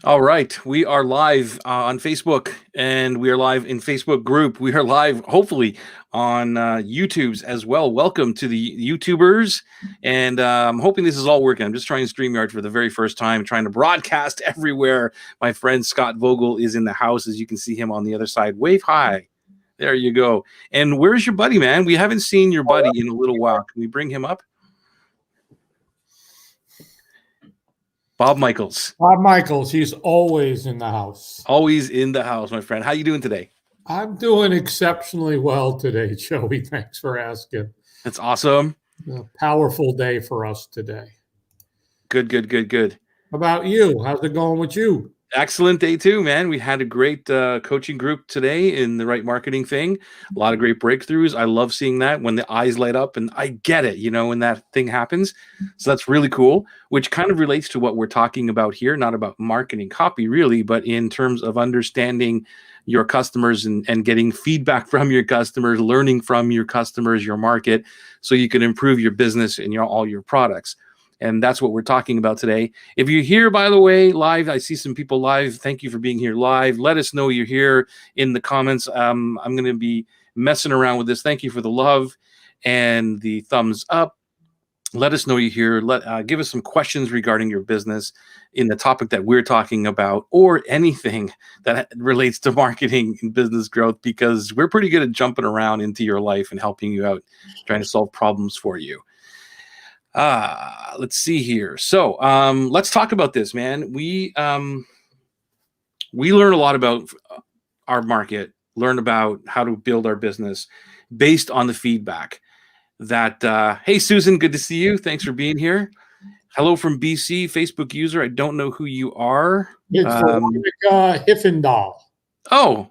All right, we are live on Facebook, and we are live in Facebook group. We are live, hopefully, on YouTube's as well. Welcome to the YouTubers, and I'm hoping this is all working. I'm just trying StreamYard for the very first time, trying to broadcast everywhere. My friend Scott Vogel is in the house, as you can see him on the other side. Wave hi. There you go. And where's your buddy, man? We haven't seen your buddy in a little while. Can we bring him up? Bob Michaels. Bob Michaels, he's always in the house. Always in the house, my friend. How you doing today? I'm doing exceptionally well today, Joey. Thanks for asking. That's awesome. A powerful day for us today. Good. How about you? How's it going with you? Excellent day too, man. We had a great coaching group today in the right marketing thing. A lot of great breakthroughs. I love seeing that when the eyes light up, and I get it, when that thing happens. So that's really cool, which kind of relates to what we're talking about here, not about marketing copy really, but in terms of understanding your customers and getting feedback from your customers, learning from your customers, your market, so you can improve your business and all your products. And that's what we're talking about today. If you're here, by the way, live, I see some people live. Thank you for being here live. Let us know you're here in the comments. I'm going to be messing around with this. Thank you for the love and the thumbs up. Let us know you're here. Give us some questions regarding your business in the topic that we're talking about, or anything that relates to marketing and business growth, because we're pretty good at jumping around into your life and helping you out, trying to solve problems for you. Let's see here. So let's talk about this, man. We learn a lot about our market, learn about how to build our business based on the feedback that, hey, Susan, good to see you. Thanks for being here. Hello from BC, Facebook user. I don't know who you are. It's Veronica Hiffendahl. Oh,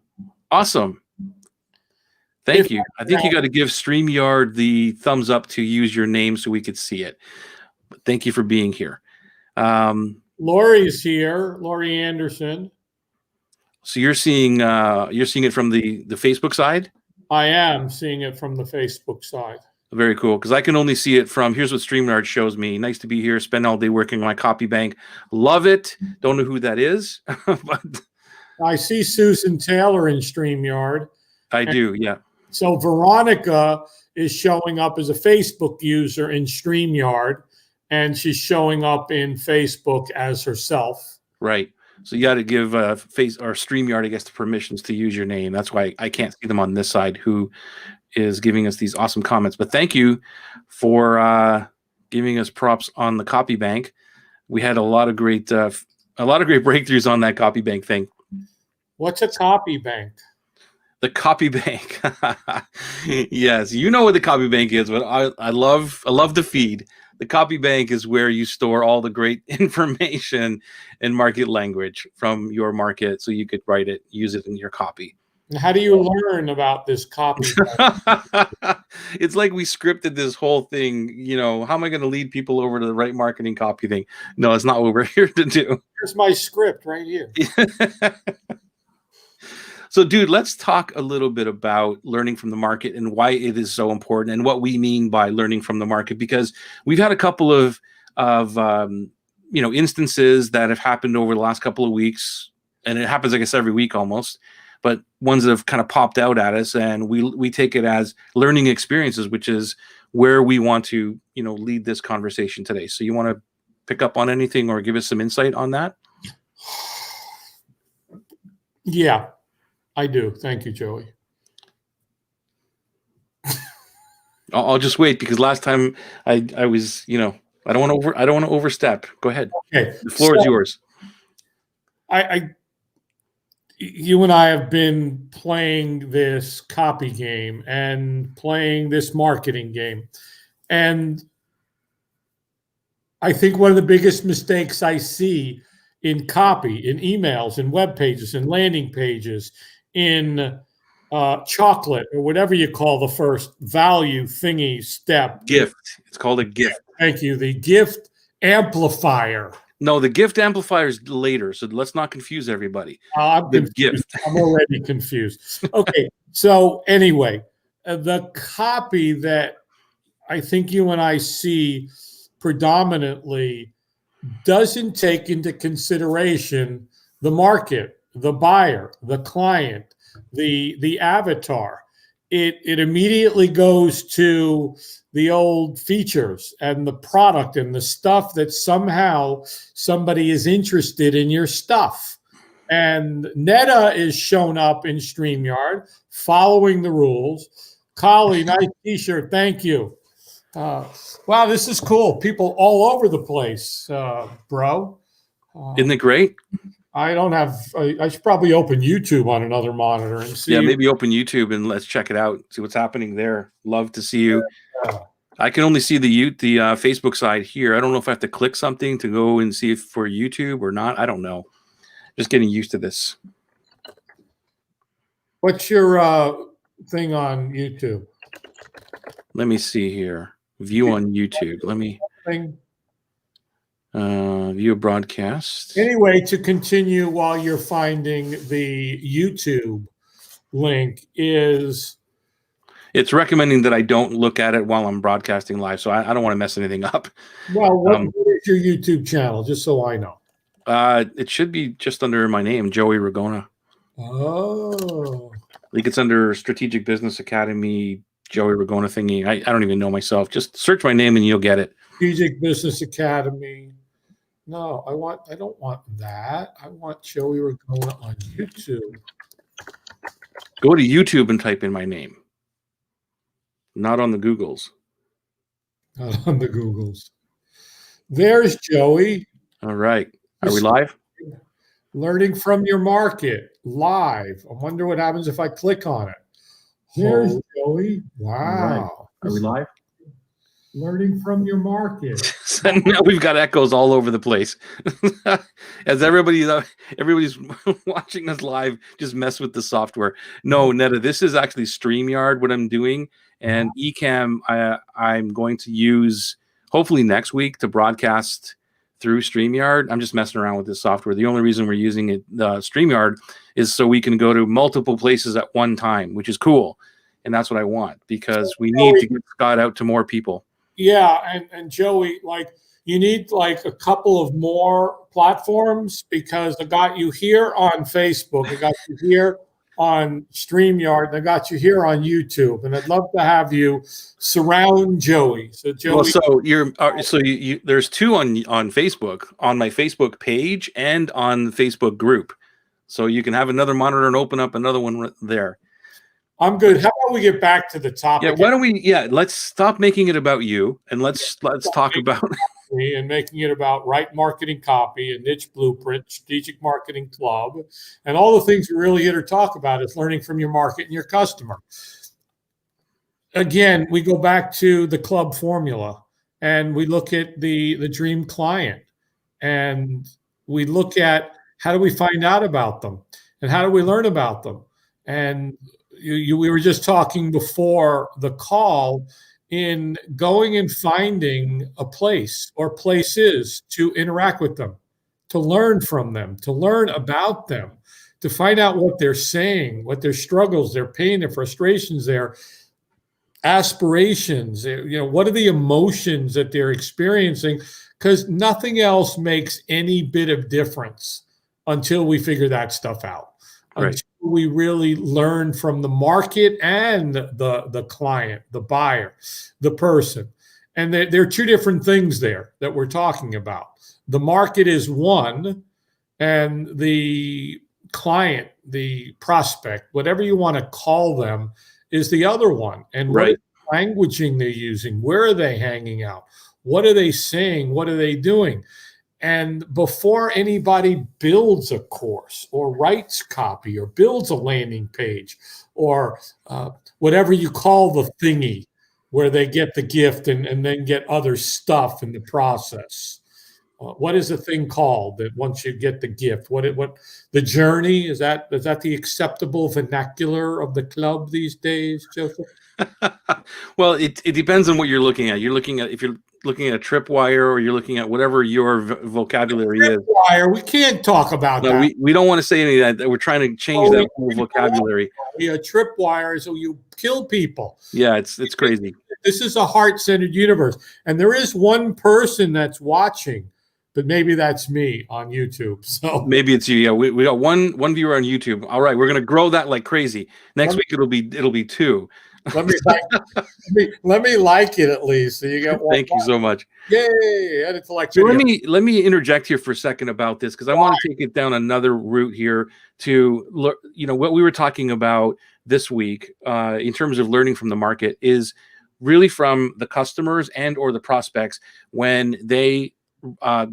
awesome. Thank you. I think you got to give StreamYard the thumbs up to use your name so we could see it. But thank you for being here. Lori's here, Lori Anderson. So you're seeing it from the Facebook side? I am seeing it from the Facebook side. Very cool, because I can only see it from, here's what StreamYard shows me. Nice to be here. Spend all day working on my copy bank. Love it. Don't know who that is. But I see Susan Taylor in StreamYard. I do, yeah. So Veronica is showing up as a Facebook user in StreamYard, and she's showing up in Facebook as herself. Right. So you got to give StreamYard, I guess, the permissions to use your name. That's why I can't see them on this side, who is giving us these awesome comments. But thank you for giving us props on the copy bank. We had a lot of great breakthroughs on that copy bank thing. What's a copy bank? The copy bank. Yes, you know what the copy bank is, but I love the feed. The copy bank is where you store all the great information and market language from your market, so you could write it, use it in your copy. How do you learn about this copy bank? It's like we scripted this whole thing. How am I going to lead people over to the right marketing copy thing? No, it's not what we're here to do. Here's my script right here. So, dude, let's talk a little bit about learning from the market and why it is so important, and what we mean by learning from the market, because we've had a couple of instances that have happened over the last couple of weeks, and it happens, I guess, every week almost, but ones that have kind of popped out at us, and we take it as learning experiences, which is where we want to lead this conversation today. So you want to pick up on anything or give us some insight on that? Yeah. I do. Thank you, Joey. I'll just wait, because last time I was, I don't want to overstep. Go ahead. Okay. The floor is yours. You and I have been playing this copy game and playing this marketing game. And I think one of the biggest mistakes I see in copy, in emails, in web pages, in landing pages, in chocolate, or whatever you call the first value thingy step. Gift. It's called a gift. Thank you. The gift amplifier. No, the gift amplifier is later, so let's not confuse everybody. I'm already confused. Okay. So anyway, the copy that I think you and I see predominantly doesn't take into consideration the market, the buyer, the client, the avatar. It immediately goes to the old features and the product and the stuff that somehow somebody is interested in your stuff. And Netta is shown up in StreamYard, following the rules. Collie, nice t-shirt. Thank you. Wow, this is cool. People all over the place, bro. Isn't it great? I don't have. I should probably open YouTube on another monitor and see. Yeah, maybe open YouTube and let's check it out. See what's happening there. Love to see you. Yeah. I can only see the Facebook side here. I don't know if I have to click something to go and see if for YouTube or not. I don't know. Just getting used to this. What's your thing on YouTube? Let me see here. View on YouTube. Let me view a broadcast. Anyway, to continue while you're finding the YouTube link is... It's recommending that I don't look at it while I'm broadcasting live, so I don't want to mess anything up. Well, what is your YouTube channel, just so I know? It should be just under my name, Joey Ragona. Oh. I think it's under Strategic Business Academy, Joey Ragona thingy. I don't even know myself. Just search my name and you'll get it. Strategic Business Academy. No, I don't want that. I want Joey Ragona on YouTube. Go to YouTube and type in my name. Not on the Googles. Not on the Googles. There's Joey. All right. Are we live? Learning from your market live. I wonder what happens if I click on it. There's Joey. Wow. Right. Are we live? Learning from your market. So now we've got echoes all over the place. As everybody's watching us live, just mess with the software. No, Netta, this is actually StreamYard, what I'm doing. And Ecamm, I'm going to use hopefully next week to broadcast through StreamYard. I'm just messing around with this software. The only reason we're using it, StreamYard, is so we can go to multiple places at one time, which is cool. And that's what I want, because we need to get Scott out to more people. Yeah, and Joey, like, you need like a couple of more platforms, because I got you here on Facebook, I got you here on StreamYard, and I got you here on YouTube, and I'd love to have you surround Joey. So Joey, well, so you there's two on Facebook, on my Facebook page and on the Facebook group, so you can have another monitor and open up another one there. I'm good. How about we get back to the topic? Yeah, why don't we? Yeah, let's stop making it about you, and let's talk about and making it about right marketing copy, a niche blueprint, strategic marketing club, and all the things we're really here to talk about is learning from your market and your customer. Again, we go back to the club formula, and we look at the dream client, and we look at how do we find out about them, and how do we learn about them, and we were just talking before the call in going and finding a place or places to interact with them, to learn from them, to learn about them, to find out what they're saying, what their struggles, their pain, their frustrations, their aspirations, what are the emotions that they're experiencing, because nothing else makes any bit of difference until we figure that stuff out. Right. Until we really learn from the market and the client, the buyer, the person. And there are two different things there that we're talking about. The market is one, and the client, the prospect, whatever you want to call them, is the other one. And right. What languaging they're using, where are they hanging out? What are they saying? What are they doing? And before anybody builds a course or writes copy or builds a landing page or whatever you call the thingy where they get the gift and then get other stuff in the process. What is the thing called that once you get the gift? What the journey, is that the acceptable vernacular of the club these days, Joseph? Well, it depends on what you're looking at. You're looking at, if you're looking at a tripwire, or you're looking at whatever your vocabulary is. Tripwire, we can't talk about that. We don't want to say any of that. We're trying to change that whole vocabulary. Yeah, tripwire is you kill people. Yeah, it's crazy. This is a heart-centered universe, and there is one person that's watching but maybe that's me on YouTube. So maybe it's you. Yeah, we got one viewer on YouTube. All right, we're gonna grow that like crazy. Next week it'll be 2. let me like it at least. So you got one. Thank you so much. Yay! And it's like So let me interject here for a second about this, because I want to take it down another route here to what we were talking about this week in terms of learning from the market is really from the customers and or the prospects when they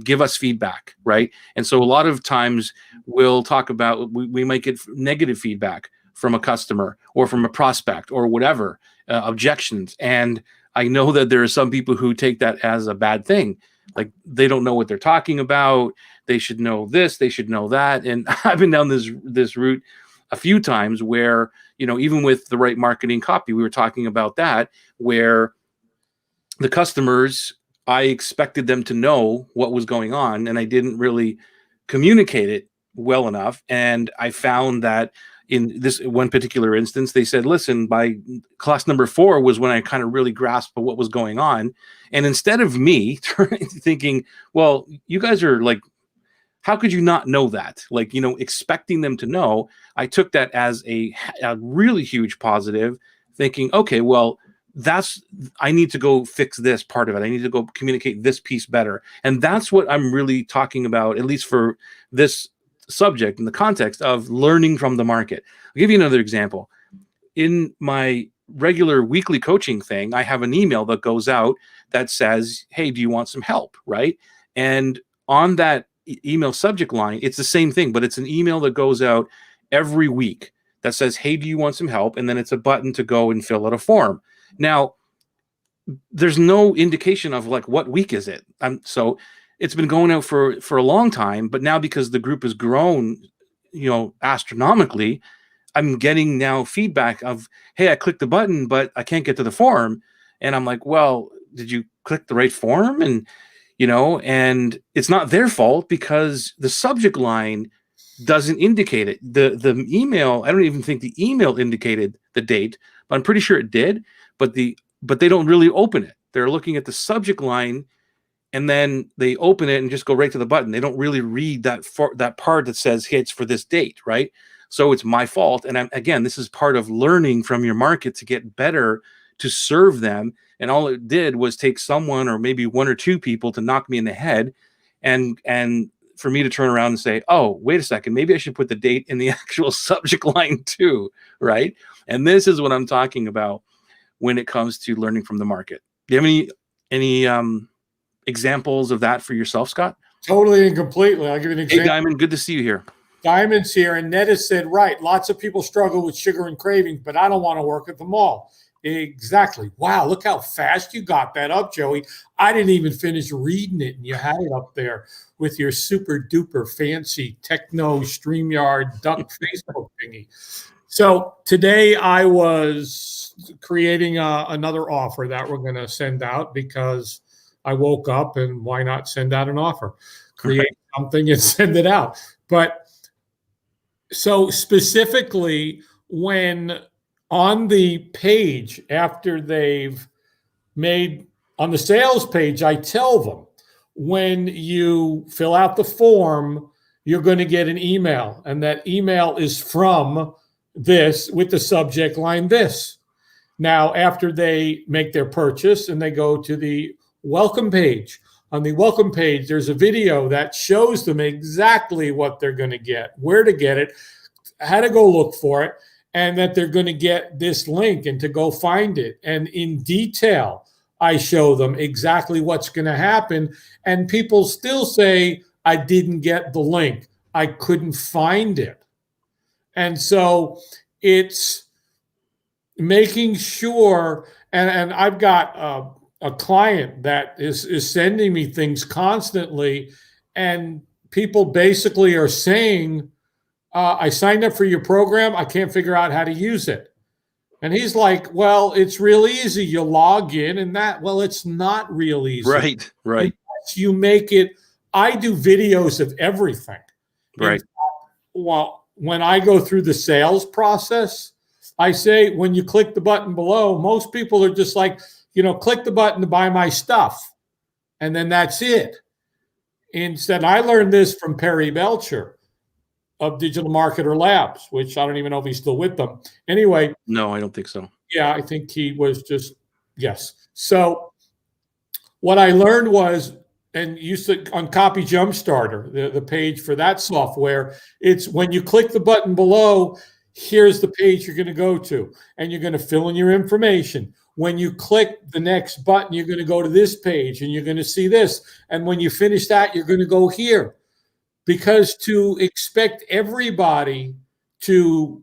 give us feedback, right? And so a lot of times we'll talk about we might get negative feedback from a customer or from a prospect or whatever, objections. And I know that there are some people who take that as a bad thing. Like they don't know what they're talking about. They should know this, they should know that. And I've been down this route a few times where, even with the right marketing copy, we were talking about that, where the customers, I expected them to know what was going on, and I didn't really communicate it well enough. And I found that in this one particular instance, they said, listen, by class number 4 was when I kind of really grasped what was going on. And instead of me thinking, well, you guys are like, how could you not know that? Like, expecting them to know, I took that as a really huge positive, thinking, okay, well, I need to go fix this part of it. I need to go communicate this piece better. And that's what I'm really talking about, at least for this subject in the context of learning from the market. I'll give you another example. In my regular weekly coaching thing, I have an email that goes out that says, hey, do you want some help? Right. And on that email subject line, it's the same thing, but it's an email that goes out every week that says, hey, do you want some help? And then it's a button to go and fill out a form. Now, there's no indication of like, what week is it? So it's been going out for a long time, but now because the group has grown, astronomically, I'm getting now feedback of, hey, I clicked the button, but I can't get to the form. And I'm like, well, did you click the right form? And, and it's not their fault because the subject line doesn't indicate it. The email, I don't even think the email indicated the date, but I'm pretty sure it did. But they don't really open it. They're looking at the subject line, and then they open it and just go right to the button. They don't really read that part that says, hey, it's for this date, right? So it's my fault. And again, this is part of learning from your market to get better to serve them. And all it did was take someone or maybe 1 or 2 people to knock me in the head and for me to turn around and say, oh, wait a second, maybe I should put the date in the actual subject line too, right? And this is what I'm talking about when it comes to learning from the market. Do you have any examples of that for yourself, Scott? Totally and completely. I'll give you an example. Hey, Diamond, good to see you here. Diamond's here, and Ned has said, right, lots of people struggle with sugar and cravings, but I don't want to work at the mall. Exactly. Wow, look how fast you got that up, Joey. I didn't even finish reading it, and you had it up there with your super duper fancy techno StreamYard duck Facebook thingy. So today I was creating another offer that we're going to send out because I woke up and why not send out an offer? Create something and send it out. But so specifically when on the page after they've made on the sales page, I tell them when you fill out the form, you're going to get an email, and that email is from this with the subject line this. Now, after they make their purchase and they go to the welcome page, on the welcome page, there's a video that shows them exactly what they're going to get, where to get it, how to go look for it, and that they're going to get this link and to go find it. And in detail, I show them exactly what's going to happen. And people still say, I didn't get the link. I couldn't find it. And so it's making sure, and I've got a client that is sending me things constantly, and people basically are saying, I signed up for your program. I can't figure out how to use it. And he's like, well, it's real easy. You log in and that. Well, it's not real easy. Right. Unless you make it. I do videos of everything. Right. Well, when I go through the sales process, I say, when you click the button below, most people are just like, click the button to buy my stuff. And then that's it. Instead, I learned this from Perry Belcher of Digital Marketer Labs, which I don't even know if he's still with them. Anyway. No, I don't think so. Yeah, I think he was just, yes. So what I learned was, and used to on Copy Jumpstarter, the page for that software, it's when you click the button below, here's the page you're going to go to, and you're going to fill in your information. When you click the next button, you're going to go to this page, and you're going to see this. And when you finish that, you're going to go here. Because to expect everybody to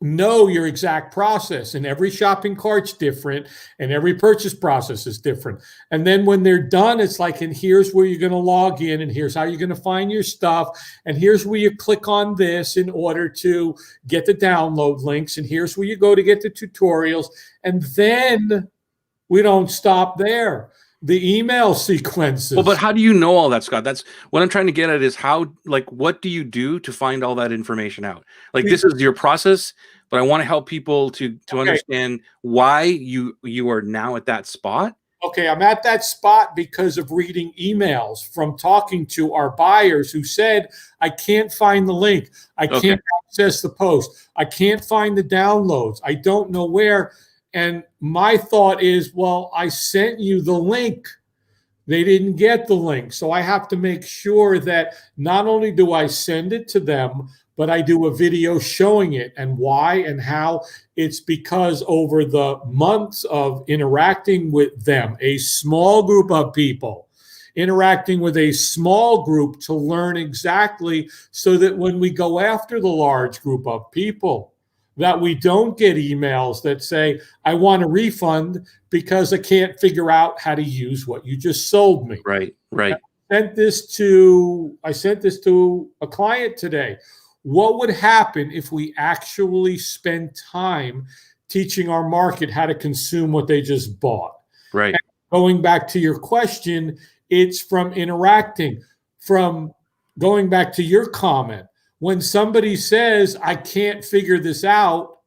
know your exact process, and every shopping cart's different and every purchase process is different, and then when they're done, it's like, and here's where you're going to log in, and here's how you're going to find your stuff, and here's where you click on this in order to get the download links, and here's where you go to get the tutorials. And then we don't stop there. The email sequences. Well, but how do you know all that, Scott? That's what I'm trying to get at, is how, like, what do you do to find all that information out? Like, this is your process, but I want to help people to understand why you are now at that spot. Okay, I'm at that spot because of reading emails from talking to our buyers who said, I can't find the link. I can't access the post. I can't find the downloads. I don't know where. And my thought is, well, I sent you the link. They didn't get the link. So I have to make sure that not only do I send it to them, but I do a video showing it and why and how. It's because over the months of interacting with them, a small group of people, interacting with a small group to learn exactly, so that when we go after the large group of people, that we don't get emails that say, I want a refund because I can't figure out how to use what you just sold me. Right, right. I sent this to a client today. What would happen if we actually spend time teaching our market how to consume what they just bought? Right. And going back to your question, it's from interacting, from going back to your comment. When somebody says, I can't figure this out,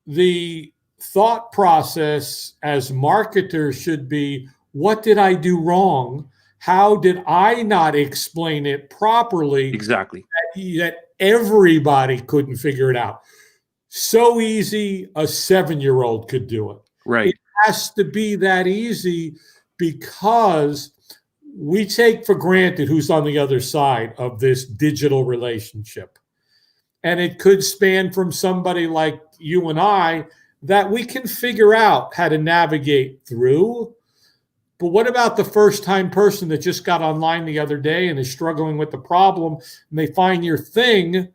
the thought process as marketers should be, what did I do wrong? How did I not explain it properly? Exactly. That everybody couldn't figure it out. So easy, a 7-year-old could do it. Right. It has to be that easy, because we take for granted who's on the other side of this digital relationship. And it could span from somebody like you and I that we can figure out how to navigate through. But what about the first-time person that just got online the other day and is struggling with the problem, and they find your thing?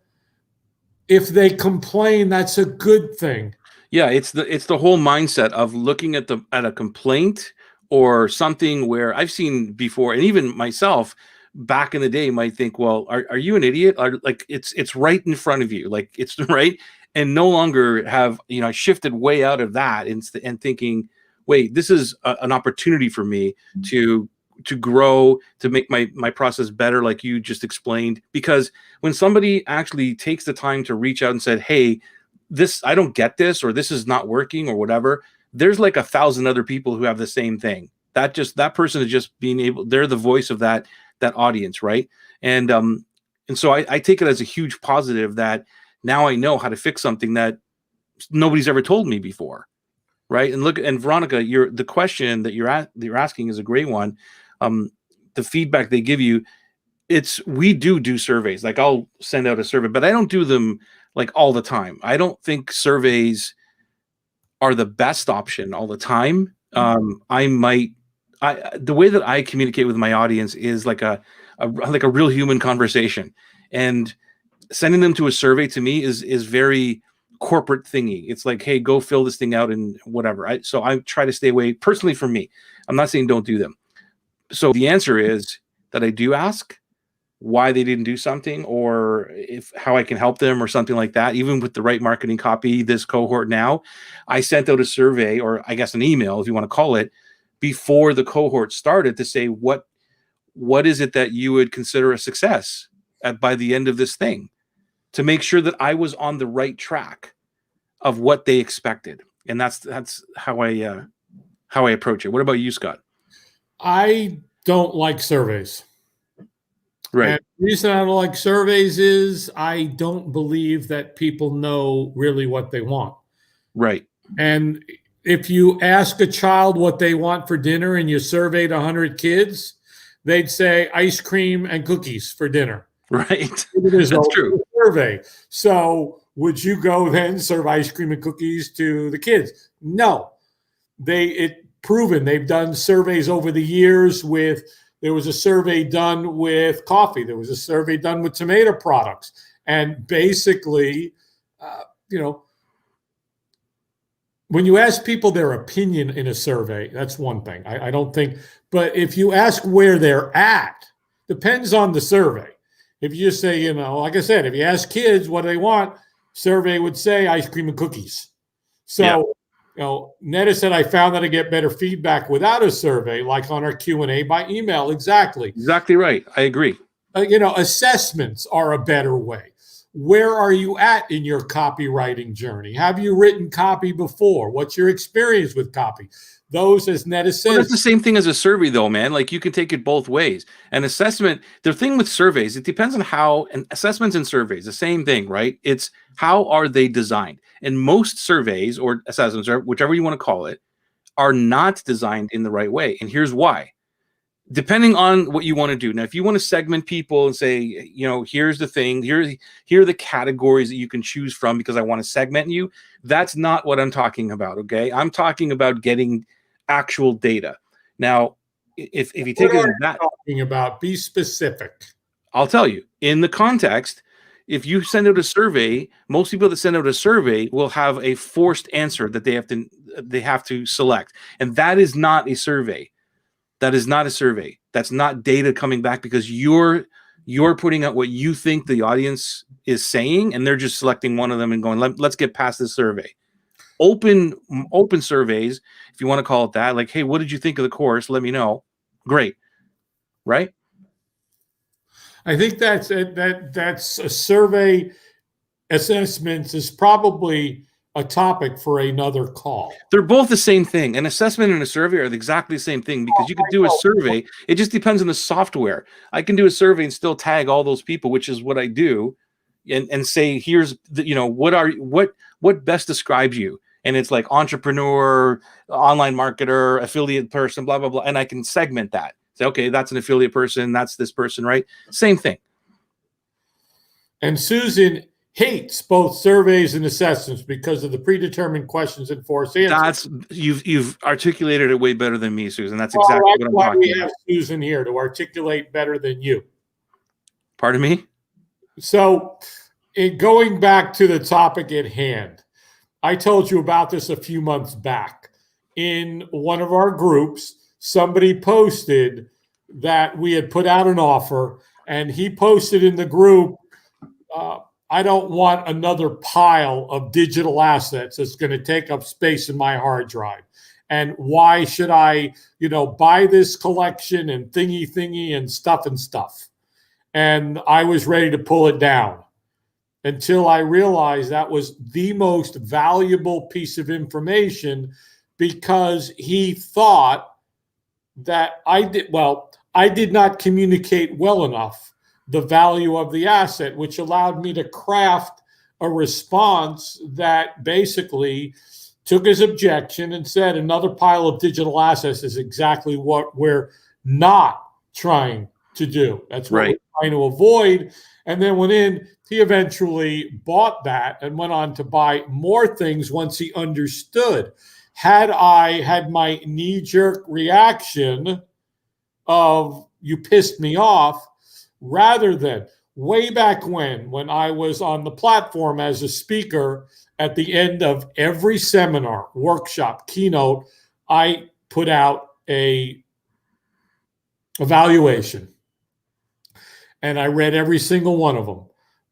If they complain, that's a good thing. Yeah, it's the whole mindset of looking at a complaint or something where I've seen before, and even myself back in the day might think, well, are you an idiot? Like, it's right in front of you, like it's right, and no longer have, I shifted way out of that and thinking, wait, this is an opportunity for me to grow, to make my process better, like you just explained. Because when somebody actually takes the time to reach out and said, hey, this, I don't get this, or this is not working, or whatever, there's like 1,000 other people who have the same thing. That person is just being able, they're the voice of that audience, right? And so I take it as a huge positive that now I know how to fix something that nobody's ever told me before, right? And Veronica, the question that you're asking is a great one. The feedback they give you, we do surveys. Like, I'll send out a survey, but I don't do them like all the time. I don't think surveys are the best option all the time. The way that I communicate with my audience is like a real human conversation, and sending them to a survey to me is very corporate thingy. It's like, hey, go fill this thing out and whatever. So I try to stay away personally from me. I'm not saying don't do them. So the answer is that I do ask why they didn't do something, or how I can help them, or something like that. Even with the right marketing copy, this cohort now, I sent out a survey, or I guess an email, if you want to call it, before the cohort started, to say, what is it that you would consider a success by the end of this thing, to make sure that I was on the right track of what they expected. And that's how I approach it. What about you, Scott? I don't like surveys. Right. And the reason I don't like surveys is I don't believe that people know really what they want. Right. And if you ask a child what they want for dinner and you surveyed 100 kids, they'd say ice cream and cookies for dinner. Right. It is a That's true. survey. So would you go then serve ice cream and cookies to the kids? No. It proven. They've done surveys over the years with, there was a survey done with coffee. There was a survey done with tomato products. And basically, you know, when you ask people their opinion in a survey, that's one thing. I don't think, but if you ask where they're at, depends on the survey. If you just say, like I said, if you ask kids what they want, survey would say ice cream and cookies. So, Netta said, I found that I get better feedback without a survey, like on our Q&A by email. Exactly. Exactly right. I agree. Assessments are a better way. Where are you at in your copywriting journey? Have you written copy before? What's your experience with copy? Those, as Netta says. Well, that's the same thing as a survey, though, man. Like, you can take it both ways. An assessment, the thing with surveys, it depends on how, and assessments and surveys, the same thing, right? It's how are they designed? And most surveys or assessments, or whichever you want to call it, are not designed in the right way. And here's why. Depending on what you want to do. Now, if you want to segment people and say, here's the thing, here are the categories that you can choose from because I want to segment you, that's not what I'm talking about, okay? I'm talking about getting actual data. Now, if you take it in that, talking about, be specific. I'll tell you, in the context, if you send out a survey, most people that send out a survey will have a forced answer that they have to select. And that is not a survey. That is not a survey. That's not data coming back because you're putting out what you think the audience is saying, and they're just selecting one of them and going, let's get past this survey. Open surveys, if you want to call it that, like, hey, what did you think of the course? Let me know. Great. Right? I think that's a survey. Assessments is probably a topic for another call. They're both the same thing. An assessment and a survey are exactly the same thing because you could do a survey. It just depends on the software. I can do a survey and still tag all those people, which is what I do, and say, here's what best describes you. And it's like entrepreneur, online marketer, affiliate person, blah, blah, blah. And I can segment that. Say, okay, that's an affiliate person. That's this person, right? Same thing. And Susan hates both surveys and assessments because of the predetermined questions and forced answers. You've articulated it way better than me, Susan. That's exactly what I'm talking about. We have Susan here to articulate better than you. Pardon me? So, going back to the topic at hand, I told you about this a few months back. In one of our groups, somebody posted that we had put out an offer, and he posted in the group, I don't want another pile of digital assets that's going to take up space in my hard drive. And why should I, buy this collection and thingy and stuff. And I was ready to pull it down until I realized that was the most valuable piece of information because he thought that I did not communicate well enough the value of the asset, which allowed me to craft a response that basically took his objection and said another pile of digital assets is exactly what we're not trying to do. That's what we're trying to avoid. And then he eventually bought that and went on to buy more things once he understood. Had I had my knee-jerk reaction of you pissed me off, rather than way back when I was on the platform as a speaker at the end of every seminar, workshop, keynote, I put out a evaluation. And I read every single one of them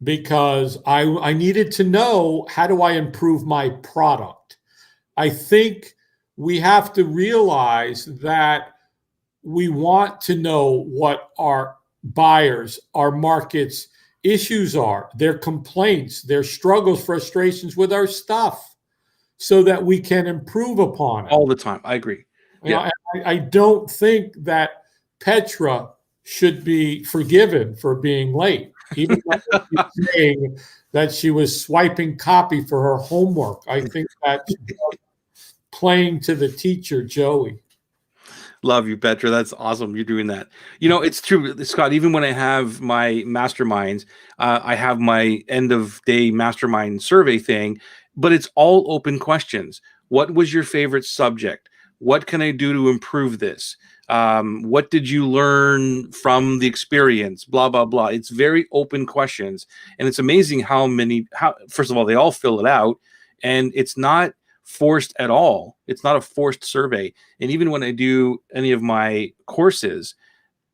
because I needed to know, how do I improve my product? I think we have to realize that we want to know what our buyers, our markets' issues are, their complaints, their struggles, frustrations with our stuff, so that we can improve upon it. All the time. I agree. I don't think that Petra should be forgiven for being late, even though she's saying that she was swiping copy for her homework. I think that's playing to the teacher, Joey. Love you, Petra. That's awesome. You're doing that. You know, it's true, Scott. Even when I have my masterminds, I have my end of day mastermind survey thing, but it's all open questions. What was your favorite subject? What can I do to improve this? What did you learn from the experience? Blah, blah, blah. It's very open questions. And it's amazing how, first of all, they all fill it out, and it's not forced at all. It's not a forced survey. And even when I do any of my courses,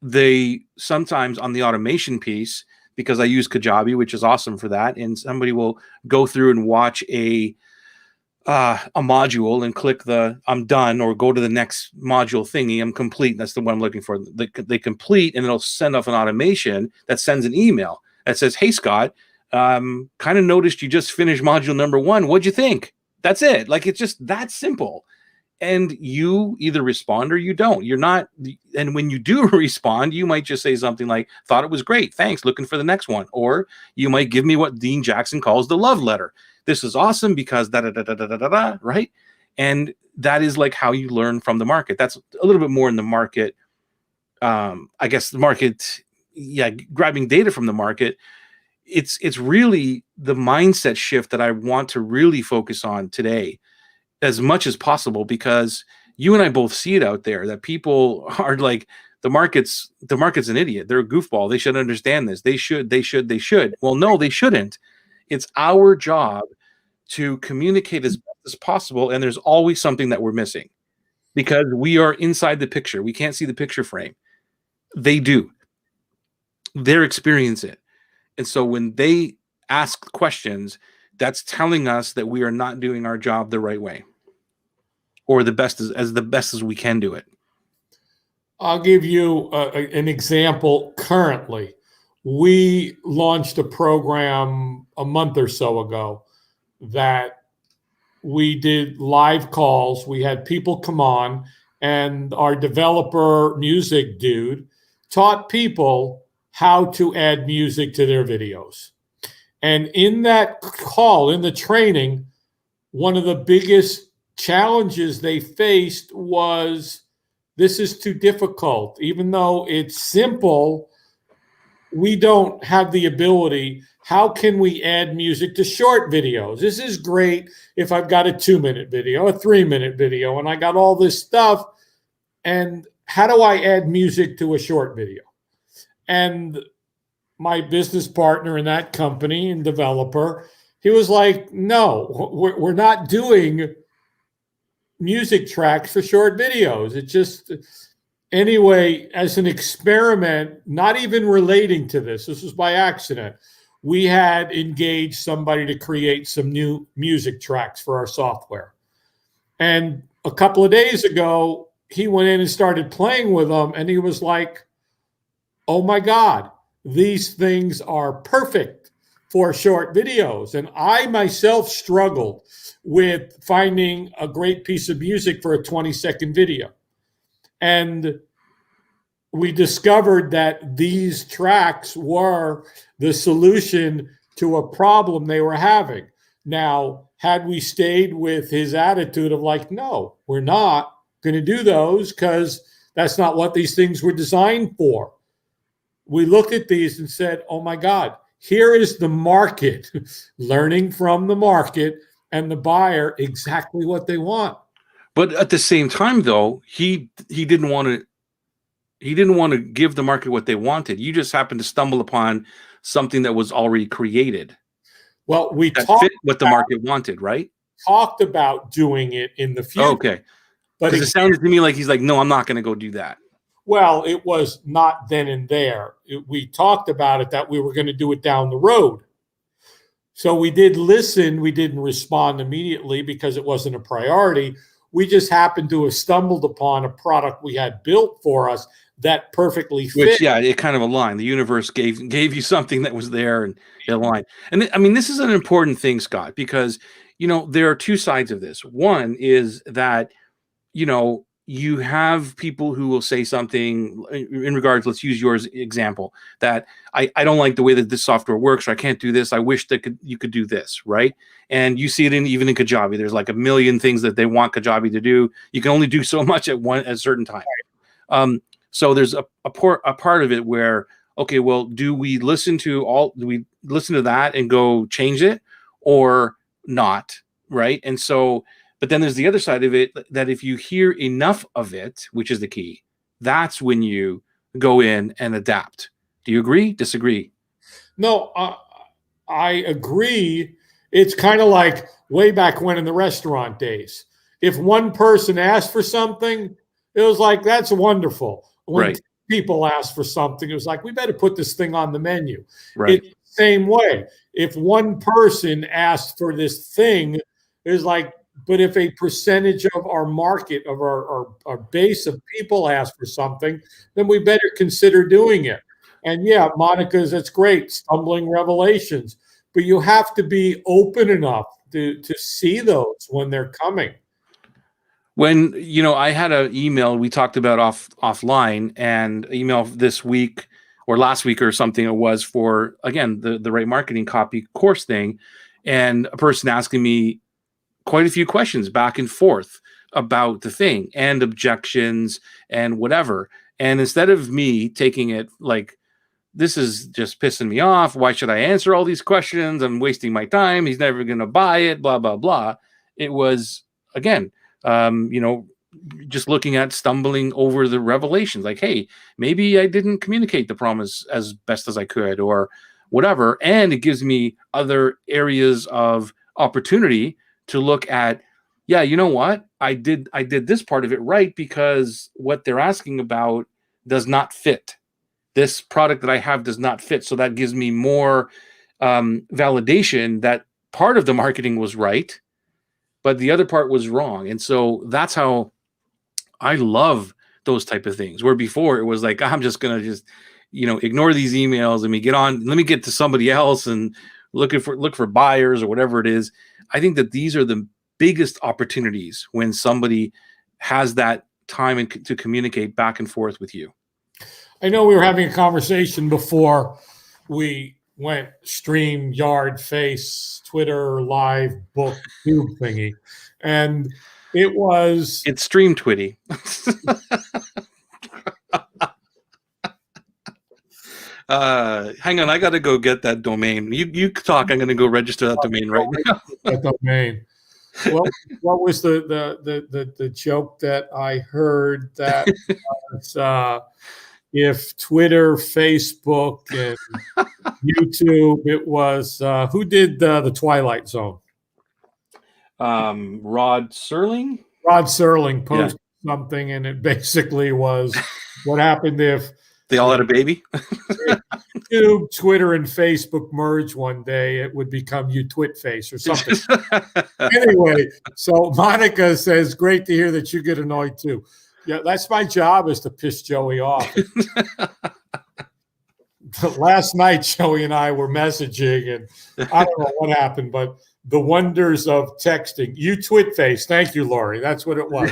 they sometimes on the automation piece, because I use Kajabi, which is awesome for that, and somebody will go through and watch a module and click the I'm done, or go to the next module thingy, I'm complete. That's the one I'm looking for. They complete, and it'll send off an automation that sends an email that says, hey, Scott, kind of noticed you just finished module number 1. What'd you think? That's it. Like, it's just that simple. And you either respond or you don't. You're not. And when you do respond, you might just say something like, thought it was great. Thanks. Looking for the next one. Or you might give me what Dean Jackson calls the love letter. This is awesome because da da da da da da da, right? And that is like how you learn from the market. That's a little bit more in the market. I guess the market, grabbing data from the market. It's really the mindset shift that I want to really focus on today as much as possible, because you and I both see it out there that people are like, the market's an idiot. They're a goofball. They should understand this. They should. Well, no, they shouldn't. It's our job to communicate as best as possible. And there's always something that we're missing because we are inside the picture. We can't see the picture frame. They do. They're experiencing it. And so when they ask questions, that's telling us that we are not doing our job the right way, or the best as we can do it. I'll give you an example. Currently, we launched a program a month or so ago that we did live calls. We had people come on, and our developer music dude taught people how to add music to their videos. And in that call, in the training, one of the biggest challenges they faced was, this is too difficult. Even though it's simple, we don't have the ability. How can we add music to short videos? This is great if I've got a 2-minute video, a 3-minute video, and I got all this stuff. And how do I add music to a short video? And my business partner in that company and developer, he was like, no, we're not doing music tracks for short videos. It just, anyway, as an experiment, not even relating to this was by accident, we had engaged somebody to create some new music tracks for our software. And a couple of days ago, he went in and started playing with them, and he was like, oh my God, these things are perfect for short videos. And I myself struggled with finding a great piece of music for a 20-second video. And we discovered that these tracks were the solution to a problem they were having. Now, had we stayed with his attitude of like, no, we're not going to do those because that's not what these things were designed for, we looked at these and said, oh my God, here is the market learning from the market and the buyer exactly what they want. But at the same time, though, he didn't want to give the market what they wanted. You just happened to stumble upon something that was already created. Well, we that talked fit what the market wanted, right? Talked about doing it in the future. Okay. But it sounds to me like he's like, no, I'm not going to go do that. Well, it was not then and there. We talked about it that we were going to do it down the road. So we did listen. We didn't respond immediately because it wasn't a priority. We just happened to have stumbled upon a product we had built for us that perfectly fit. Which, yeah, it kind of aligned. The universe gave you something that was there and it aligned. And I mean, this is an important thing, Scott, because, there are two sides of this. One is that, you have people who will say something in regards, let's use yours example, that I don't like the way that this software works, or I can't do this. I wish that you could do this, right? And you see it even in Kajabi. There's like a million things that they want Kajabi to do. You can only do so much at a certain time. So there's a part of it where, okay, well, do we listen to that and go change it or not, right? And so, but then there's the other side of it, that if you hear enough of it, which is the key, that's when you go in and adapt. Do you agree? Disagree? No, I agree. It's kind of like way back when in the restaurant days. If one person asked for something, it was like, that's wonderful. When right. people asked for something, it was like, we better put this thing on the menu. Right. It's the same way. If one person asked for this thing, it was like, but if a percentage of our market, of our base of people ask for something, then we better consider doing it. And yeah, Monica's, it's great, stumbling revelations, but you have to be open enough to see those when they're coming. When, I had an email we talked about offline, and email this week or last week or something, it was for, again, the Right Marketing Copy course thing, and a person asking me quite a few questions back and forth about the thing and objections and whatever. And instead of me taking it like, this is just pissing me off, why should I answer all these questions? I'm wasting my time. He's never going to buy it, blah, blah, blah. It was, again, just looking at stumbling over the revelations, like, hey, maybe I didn't communicate the promise as best as I could, or whatever. And it gives me other areas of opportunity to look at, yeah, you know what? I did this part of it right, because what they're asking about does not fit. This product that I have does not fit. So that gives me more validation that part of the marketing was right, but the other part was wrong. And so that's how I love those type of things, where before it was like, I'm just going to ignore these emails. Let me get to somebody else and look for buyers or whatever it is. I think that these are the biggest opportunities when somebody has that time to communicate back and forth with you. I know we were having a conversation before we went stream, Yard, Face, Twitter, Live, Book, Tube thingy. And it's Stream Twitty. Hang on, I got to go get that domain. You talk. I'm going to go register that domain right now. That domain. Well, what was the joke that I heard that was, if Twitter, Facebook, and YouTube, it was who did the Twilight Zone? Rod Serling. Rod Serling posted something, and it basically was, what happened if they all had a baby? YouTube, Twitter, and Facebook merge one day, it would become Twit Face or something. Anyway, so Monica says, great to hear that you get annoyed too. Yeah, that's my job, is to piss Joey off. Last night, Joey and I were messaging, and I don't know what happened, but the wonders of texting. You Twit Face. Thank you, Lori. That's what it was.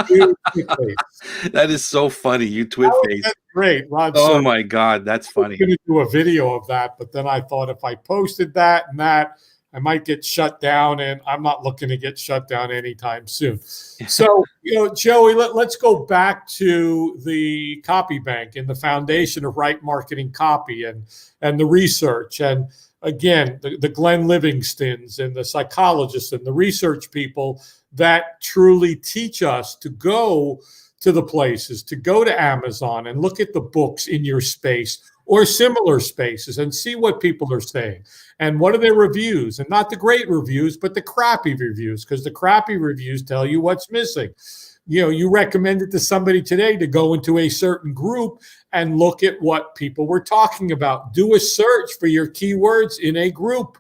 You Twit Face. That is so funny. You Twit Face. That's great. Rod, oh my God, that's funny. I'm going to do a video of that, but then I thought if I posted that and that, I might get shut down, and I'm not looking to get shut down anytime soon. So, Joey, let's go back to the copy bank and the foundation of Right Marketing Copy and the research. And again, the Glenn Livingstons and the psychologists and the research people that truly teach us to go to the places, to go to Amazon and look at the books in your space or similar spaces and see what people are saying. And what are their reviews? And not the great reviews, but the crappy reviews, because the crappy reviews tell you what's missing. You recommended to somebody today to go into a certain group and look at what people were talking about. Do a search for your keywords in a group.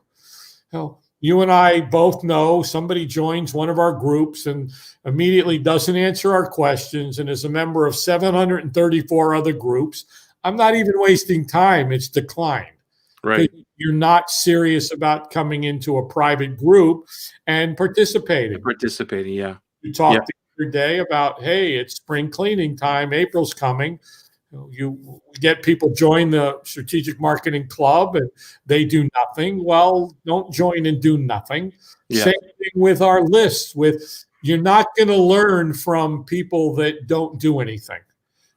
You and I both know somebody joins one of our groups and immediately doesn't answer our questions and is a member of 734 other groups. I'm not even wasting time. It's declined. Right. You're not serious about coming into a private group and participating. Yeah. You talk to your day about, hey, it's spring cleaning time, April's coming. You get people join the strategic marketing club and they do nothing. Well, don't join and do nothing. Yeah. Same thing with our lists. You're not going to learn from people that don't do anything.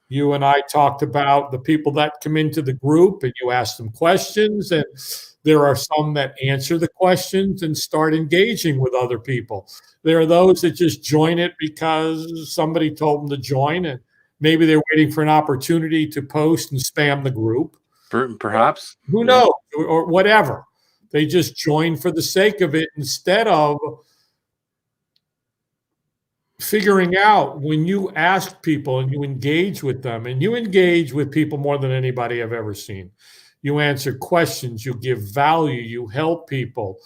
You and I talked about the people that come into the group and you ask them questions, and there are some that answer the questions and start engaging with other people. There are those that just join it because somebody told them to join, and maybe they're waiting for an opportunity to post and spam the group. Perhaps. Who knows? Or whatever. They just join for the sake of it instead of figuring out, when you ask people and you engage with them, and you engage with people more than anybody I've ever seen. You answer questions, you give value, you help people.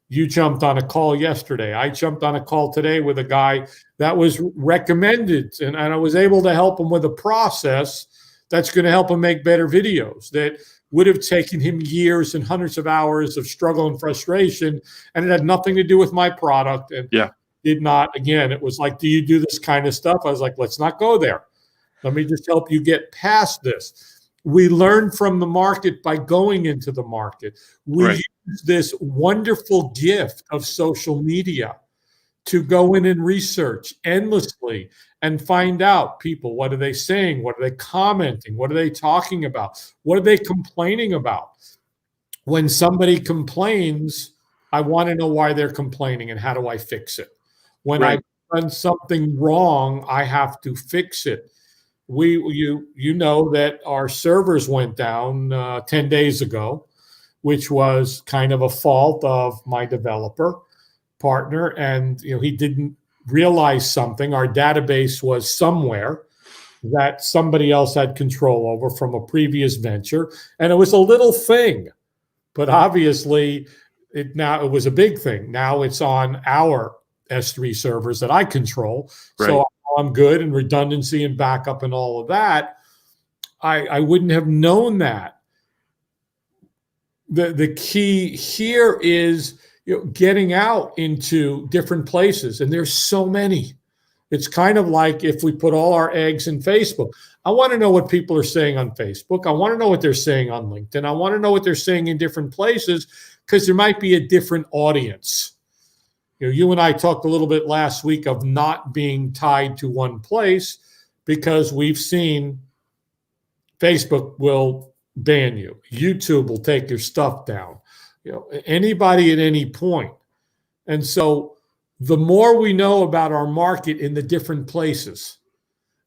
You jumped on a call yesterday. I jumped on a call today with a guy that was recommended, and I was able to help him with a process that's going to help him make better videos that would have taken him years and hundreds of hours of struggle and frustration, and it had nothing to do with my product. And did not, again, it was like, do you do this kind of stuff? I was like, let's not go there. Let me just help you get past this. We learn from the market by going into the market. We use this wonderful gift of social media to go in and research endlessly and find out people, what are they saying? What are they commenting? What are they talking about? What are they complaining about? When somebody complains, I want to know why they're complaining and how do I fix it? When I've done something wrong, I have to fix it. You know that our servers went down 10 days ago, which was kind of a fault of my developer partner, and he didn't realize something. Our database was somewhere that somebody else had control over from a previous venture, and it was a little thing, but obviously it was a big thing. Now it's on our S3 servers that I control. So I'm good, and redundancy and backup and all of that. I wouldn't have known that. The key here is getting out into different places, and there's so many. It's kind of like if we put all our eggs in Facebook. I want to know what people are saying on Facebook. I want to know what they're saying on LinkedIn. I want to know what they're saying in different places, because there might be a different audience. You and I talked a little bit last week of not being tied to one place, because we've seen Facebook will ban you. YouTube will take your stuff down. Anybody at any point. And so the more we know about our market in the different places,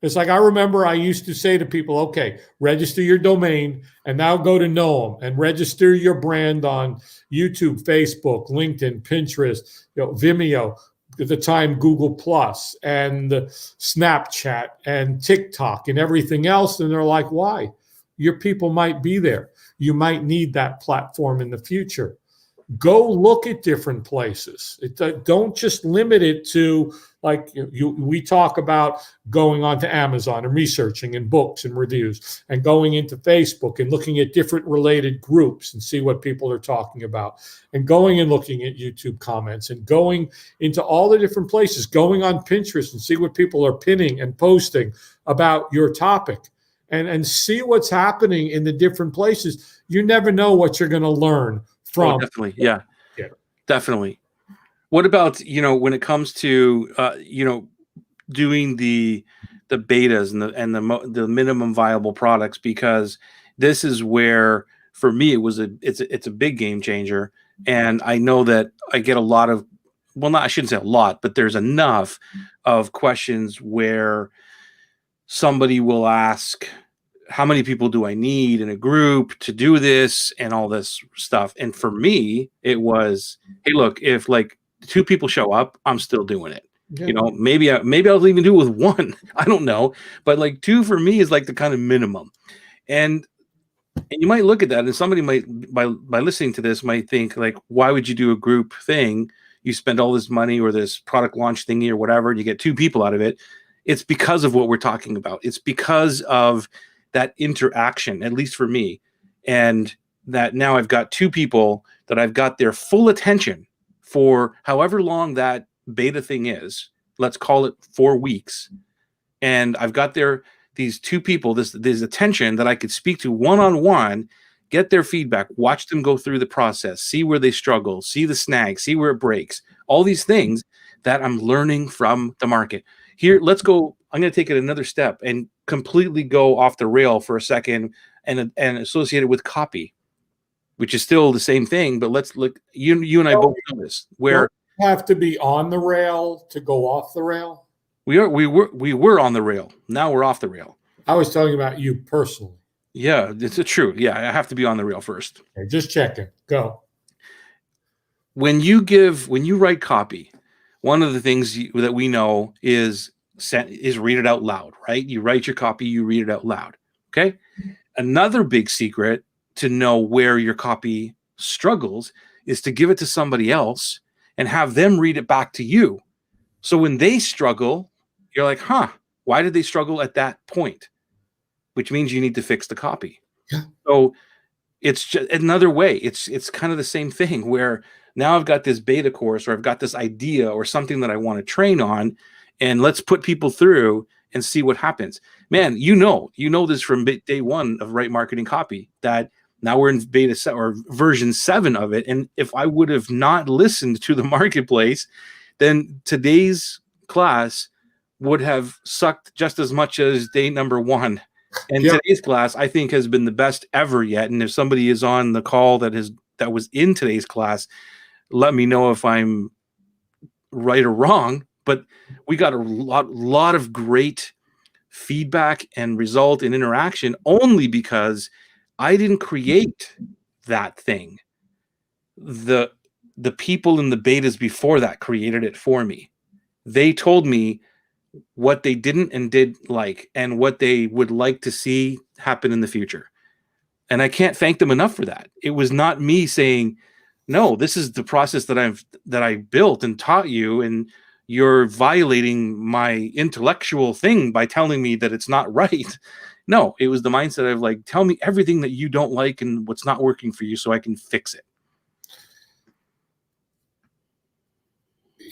it's like, I remember I used to say to people, okay, register your domain and now go to Noam and register your brand on YouTube, Facebook, LinkedIn, Pinterest, Vimeo, at the time Google Plus, and Snapchat and TikTok and everything else. And they're like, why? Your people might be there. You might need that platform in the future. Go look at different places. Don't just limit it to, like, we talk about going onto Amazon and researching and books and reviews, and going into Facebook and looking at different related groups and see what people are talking about, and going and looking at YouTube comments, and going into all the different places, going on Pinterest and see what people are pinning and posting about your topic, and see what's happening in the different places. You never know what you're going to learn from. Oh, definitely. Yeah, definitely. What about, when it comes to, doing the betas and the minimum viable products, because this is where, for me, it's a big game changer. And I know that I get a lot of, I shouldn't say a lot, but there's enough of questions where somebody will ask, how many people do I need in a group to do this and all this stuff? And for me, it was, hey, look, if like 2 people show up, I'm still doing it. Yeah. Maybe I'll even do it with 1. I don't know. But like 2 for me is like the kind of minimum. And you might look at that, and somebody might, by listening to this, might think like, why would you do a group thing? You spend all this money or this product launch thingy or whatever, and you get 2 people out of it. It's because of what we're talking about. It's because of that interaction, at least for me. And that now I've got 2 people that I've got their full attention for however long that beta thing is. let's call it 4 weeks, and I've got these two people, this attention that I could speak to one-on-one, get their feedback, watch them go through the process, see where they struggle, see the snags, see where it breaks, all these things that I'm learning from the market. Here, let's go. I'm going to take it another step and completely go off the rail for a second and associate it with copy, which is still the same thing. But let's look. You and I both know this. Where you have to be on the rail to go off the rail. we were on the rail. Now we're off the rail. I was talking about you personally. Yeah, it's true. Yeah, I have to be on the rail first. Okay, just checking. Go. When you write copy, one of the things that we know is read it out loud, right? You write your copy, you read it out loud. Okay. Another big secret to know where your copy struggles is to give it to somebody else and have them read it back to you. So when they struggle, you're like, why did they struggle at that point? Which means you need to fix the copy. Yeah. So it's just another way. It's kind of the same thing where now I've got this beta course, or I've got this idea or something that I want to train on, and let's put people through and see what happens. Man, you know this from day one of Right Marketing Copy, that now we're in beta or version 7 of it. And if I would have not listened to the marketplace, then today's class would have sucked just as much as day number 1. And today's class, I think, has been the best ever yet. And if somebody is on the call that was in today's class, let me know if I'm right or wrong. But we got a lot of great feedback and result and interaction only because I didn't create that thing. The people in the betas before that created it for me. They told me what they didn't and did like, and what they would like to see happen in the future. And I can't thank them enough for that. It was not me saying, no, this is the process that I built and taught you, and you're violating my intellectual thing by telling me that it's not right. No, it was the mindset of like, tell me everything that you don't like and what's not working for you so I can fix it.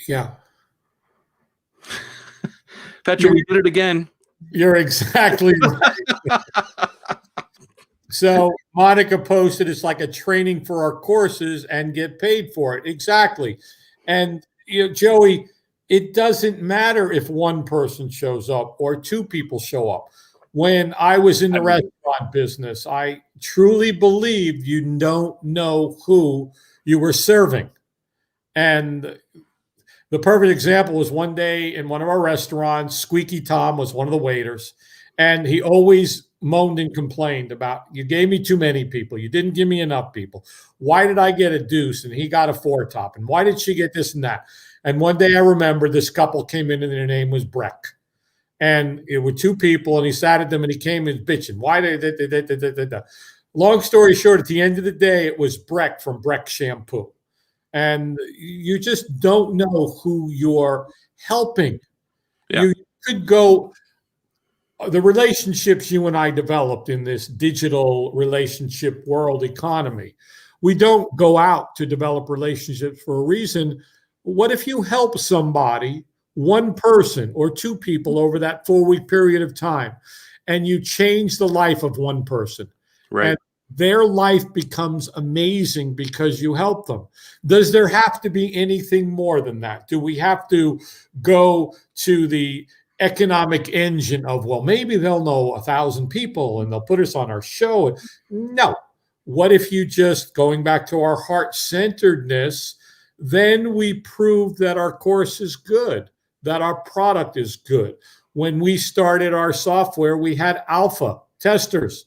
Yeah. Petra, we did it again. You're exactly right. So Monica posted, it's like a training for our courses and get paid for it. Exactly. And Joey, it doesn't matter if one person shows up or 2 people show up. When I was in the restaurant business, I truly believed you don't know who you were serving. And the perfect example was one day in one of our restaurants, Squeaky Tom was one of the waiters, and he always moaned and complained about, you gave me too many people. You didn't give me enough people. Why did I get a deuce and he got a 4 top? And why did she get this and that? And one day I remember this couple came in and their name was Breck. And it were 2 people, and he sat at them and he came in bitching. Why did Long story short, at the end of the day, it was Breck from Breck Shampoo. And you just don't know who you're helping. Yeah. You could go, the relationships you and I developed in this digital relationship world economy, we don't go out to develop relationships for a reason. What if you help somebody, one person or 2 people over that 4-week period of time, and you change the life of one person? Right. And their life becomes amazing because you help them. Does there have to be anything more than that? Do we have to go to the economic engine of, well, maybe they'll know 1,000 people and they'll put us on our show? No. What if you just, going back to our heart-centeredness, then we prove that our course is good, that our product is good. When we started our software, we had alpha testers.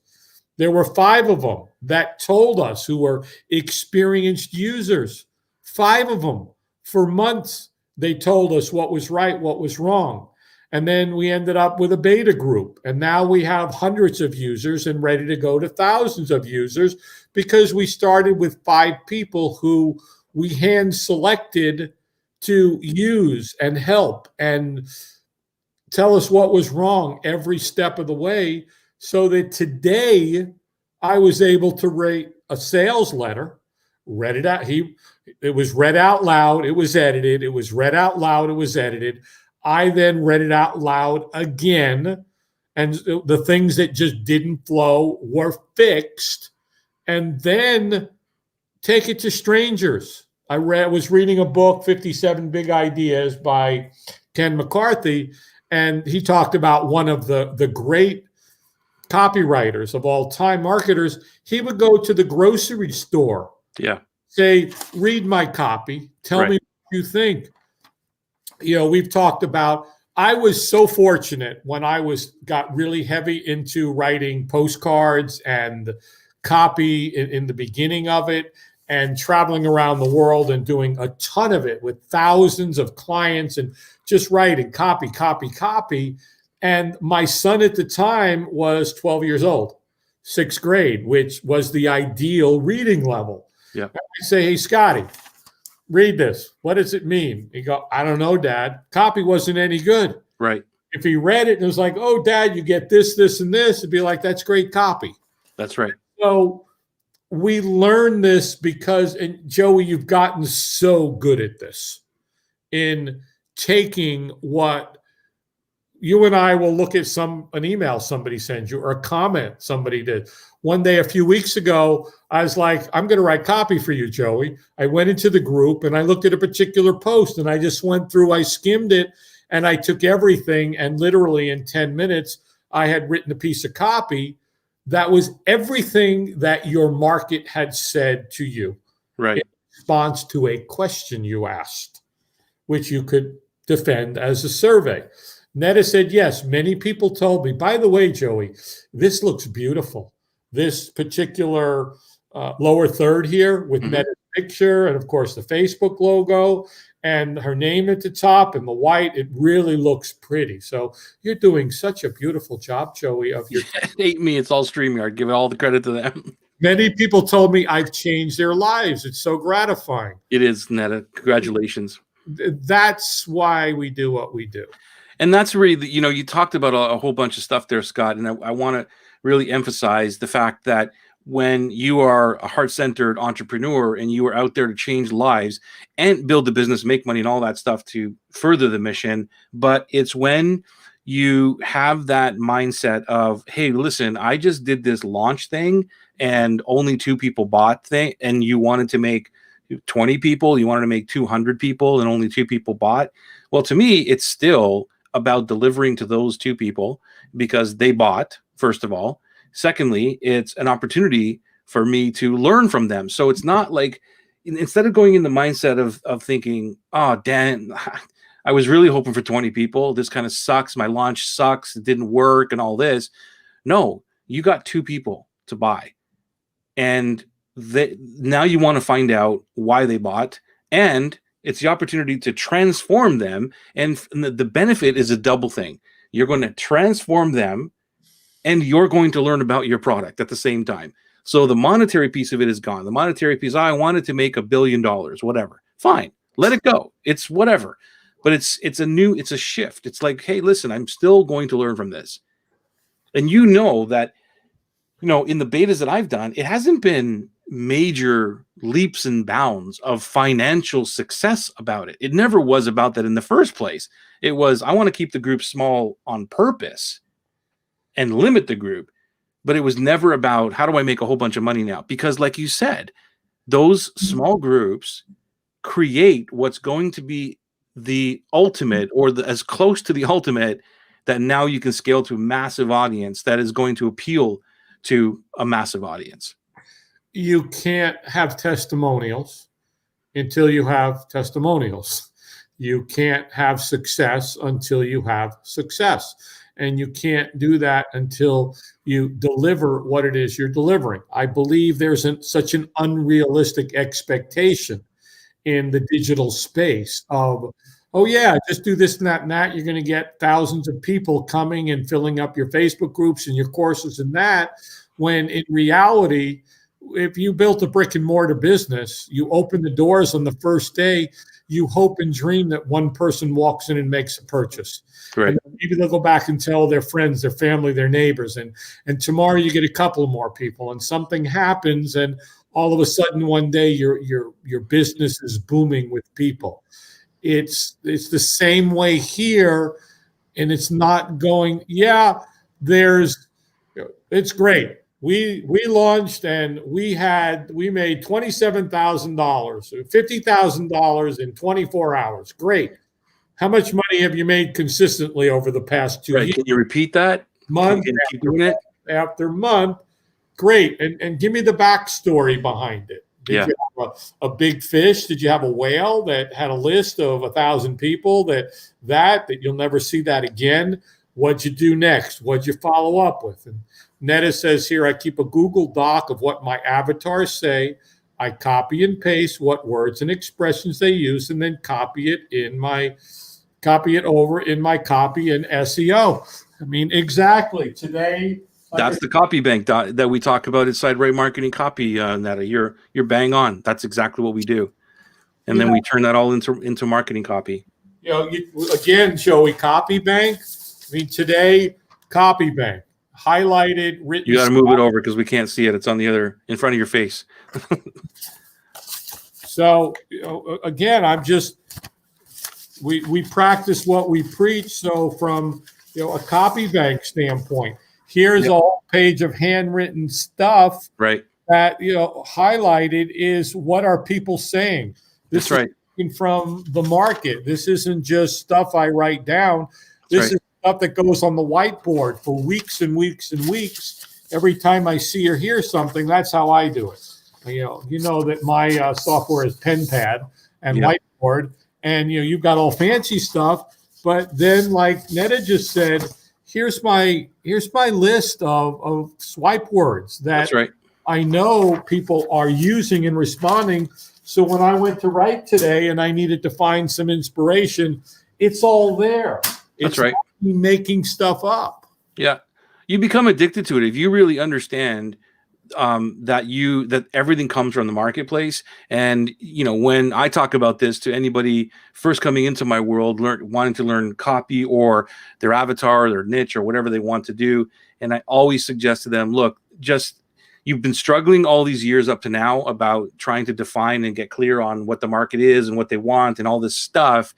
There were 5 of them that told us, who were experienced users. 5 of them. For months, they told us what was right, what was wrong. And then we ended up with a beta group. And now we have hundreds of users and ready to go to thousands of users, because we started with 5 people who we hand selected to use and help and tell us what was wrong every step of the way. So that today I was able to write a sales letter, read it out. It was read out loud. It was edited. It was read out loud. It was edited. I then read it out loud again, and the things that just didn't flow were fixed, and then take it to strangers. I was reading a book, 57 Big Ideas by Ken McCarthy, and he talked about one of the great copywriters of all time, marketers. He would go to the grocery store, say, read my copy, tell me what you think. We've talked about, I was so fortunate when I got really heavy into writing postcards and copy in the beginning of it, and traveling around the world and doing a ton of it with thousands of clients and just writing copy. And my son at the time was 12 years old, 6th grade, which was the ideal reading level. Yeah. I say, hey, Scotty, read this. What does it mean? He go, I don't know, Dad. Copy wasn't any good. Right. If he read it and it was like, oh, Dad, you get this, this, and this, it'd be like, that's great copy. That's right. So we learn this because, and Joey, you've gotten so good at this, in taking what you and I will look at, an email somebody sends you or a comment somebody did. One day a few weeks ago, I was like, I'm going to write copy for you, Joey. I went into the group and I looked at a particular post, and I just went through, I skimmed it, and I took everything, and literally in 10 minutes, I had written a piece of copy that was everything that your market had said to you, right, in response to a question you asked, which you could defend as a survey. Netta said, yes, many people told me, by the way, Joey, this looks beautiful. This particular lower third here with Netta's picture, and of course the Facebook logo and her name at the top and the white, it really looks pretty. So you're doing such a beautiful job, Joey, of your It ain't me, it's all StreamYard. Give all the credit to them. Many people told me I've changed their lives. It's so gratifying. It is, Netta. Congratulations. That's why we do what we do. And that's really, you talked about a whole bunch of stuff there, Scott, and I want to really emphasize the fact that when you are a heart-centered entrepreneur and you are out there to change lives and build the business, make money, and all that stuff to further the mission, but it's when you have that mindset of, hey, listen, I just did this launch thing and only 2 people bought thing, and you wanted to make 20 people, you wanted to make 200 people, and only 2 people bought. Well, to me, it's still about delivering to those 2 people because they bought, first of all. Secondly, it's an opportunity for me to learn from them. So it's not like, instead of going in the mindset of thinking, oh, Dan, I was really hoping for 20 people. This kind of sucks. My launch sucks. It didn't work and all this. No, you got 2 people to buy. And now you want to find out why they bought. And it's the opportunity to transform them. And the benefit is a double thing. You're going to transform them, and you're going to learn about your product at the same time. So the monetary piece of it is gone. The monetary piece, I wanted to make $1 billion, whatever. Fine, let it go. It's whatever. But it's a shift. It's like, hey, listen, I'm still going to learn from this. And that, in the betas that I've done, it hasn't been major leaps and bounds of financial success about it. It never was about that in the first place. It was, I want to keep the group small on purpose and limit the group. But it was never about, how do I make a whole bunch of money now? Because like you said, those small groups create what's going to be the ultimate, or as close to the ultimate, that now you can scale to a massive audience that is going to appeal to a massive audience. You can't have testimonials until you have testimonials. You can't have success until you have success. And you can't do that until you deliver what it is you're delivering. I believe there's such an unrealistic expectation in the digital space of, oh yeah, just do this and that and that. You're going to get thousands of people coming and filling up your Facebook groups and your courses and that, when in reality, if you built a brick and mortar business, you open the doors on the first day, you hope and dream that one person walks in and makes a purchase. Right. And maybe they'll go back and tell their friends, their family, their neighbors. And tomorrow you get a couple more people and something happens. And all of a sudden one day your business is booming with people. It's the same way here, and it's not going. Yeah, it's great. We launched and we made $27,000, $50,000 in 24 hours. Great. How much money have you made consistently over the past 2 years? Can you repeat that? Month Can you keep after doing it? month after month. Great. And give me the backstory behind it. Did you have a big fish? Did you have a whale that had a list of 1,000 people that you'll never see that again? What'd you do next? What'd you follow up with? And Netta says here, I keep a Google Doc of what my avatars say. I copy and paste what words and expressions they use, and then copy it over in my copy and SEO. I mean, exactly. Today, that's the copy bank that we talk about inside Right Marketing Copy. Netta, you're bang on. That's exactly what we do, and then we turn that all into marketing copy. Again, Joey, copy bank. I mean, today, copy bank highlighted, written. You got to move it over because we can't see it. It's on in front of your face. So again, we practice what we preach. So from a copy bank standpoint, here's a whole page of handwritten stuff. Right. That highlighted is what are people saying. That's right. From the market. This isn't just stuff I write down. This is stuff that goes on the whiteboard for weeks and weeks and weeks. Every time I see or hear something, that's how I do it. You know that my software is PenPad and whiteboard, and you've got all fancy stuff. But then, like Netta just said, here's my list of swipe words that I know people are using and responding. So when I went to write today and I needed to find some inspiration, it's all there. It's not me making stuff up. Yeah. You become addicted to it if you really understand that everything comes from the marketplace. And when I talk about this to anybody first coming into my world, wanting to learn copy or their avatar or their niche or whatever they want to do, and I always suggest to them, look, you've been struggling all these years up to now about trying to define and get clear on what the market is and what they want and all this stuff.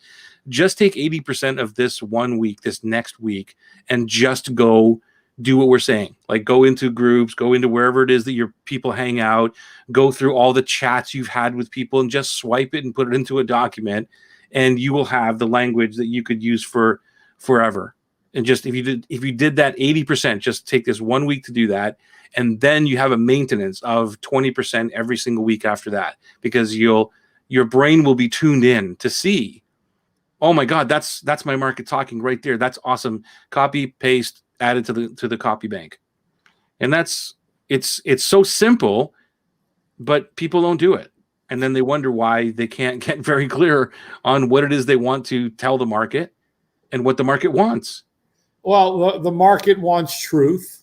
Just take 80% of this 1 week, this next week, and just go do what we're saying. Like, go into groups, go into wherever it is that your people hang out, go through all the chats you've had with people and just swipe it and put it into a document, and you will have the language that you could use for forever. And just if you did that 80%, just take this 1 week to do that, and then you have a maintenance of 20% every single week after that, because your brain will be tuned in to see, oh my God, that's my market talking right there. That's awesome. Copy, paste, added to the copy bank. And it's so simple, but people don't do it. And then they wonder why they can't get very clear on what it is they want to tell the market and what the market wants. Well, the market wants truth.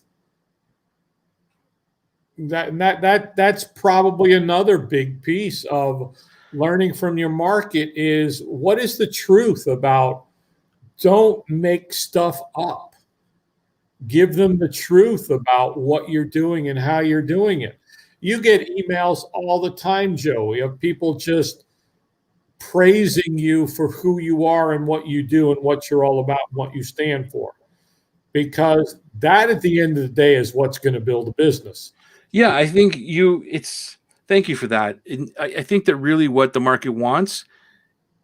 That's probably another big piece of learning from your market is, what is the truth about? Don't make stuff up. Give them the truth about what you're doing and how you're doing it. You get emails all the time, Joey, of people just praising you for who you are and what you do and what you're all about and what you stand for. Because that, at the end of the day, is what's going to build a business. Yeah, I think thank you for that. I think that really what the market wants,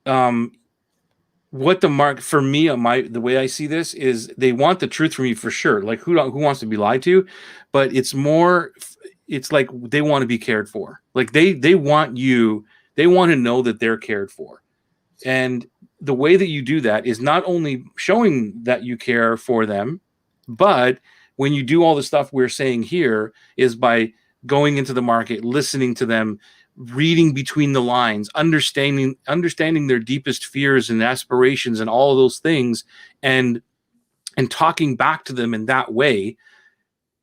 what the market, for me, the way I see this is, they want the truth from you for sure. Like, who wants to be lied to? But it's like they want to be cared for. Like they want to know that they're cared for. And the way that you do that is not only showing that you care for them, but when you do all the stuff we're saying here, is by going into the market, listening to them, reading between the lines, understanding their deepest fears and aspirations and all of those things, and talking back to them in that way.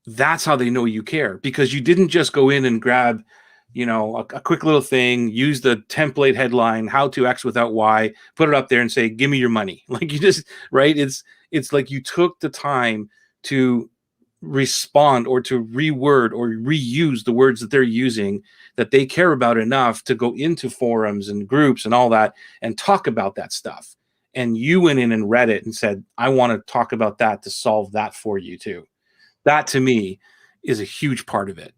That's how they know you care, because you didn't just go in and grab, a quick little thing, use the template headline, how to X without Y, put it up there and say, give me your money. Like, you just, right? It's like you took the time to respond or to reword or reuse the words that they're using that they care about enough to go into forums and groups and all that and talk about that stuff. And you went in and read it and said, I want to talk about that to solve that for you too. That to me is a huge part of it.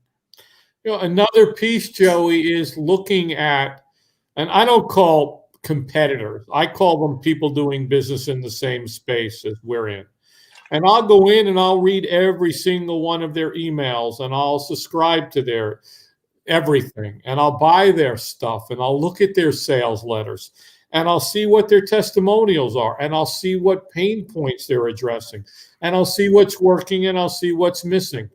Another piece, Joey, is looking at, and I don't call competitors, I call them people doing business in the same space as we're in. And I'll go in and I'll read every single one of their emails, and I'll subscribe to their everything, and I'll buy their stuff, and I'll look at their sales letters, and I'll see what their testimonials are, and I'll see what pain points they're addressing, and I'll see what's working, and I'll see what's missing.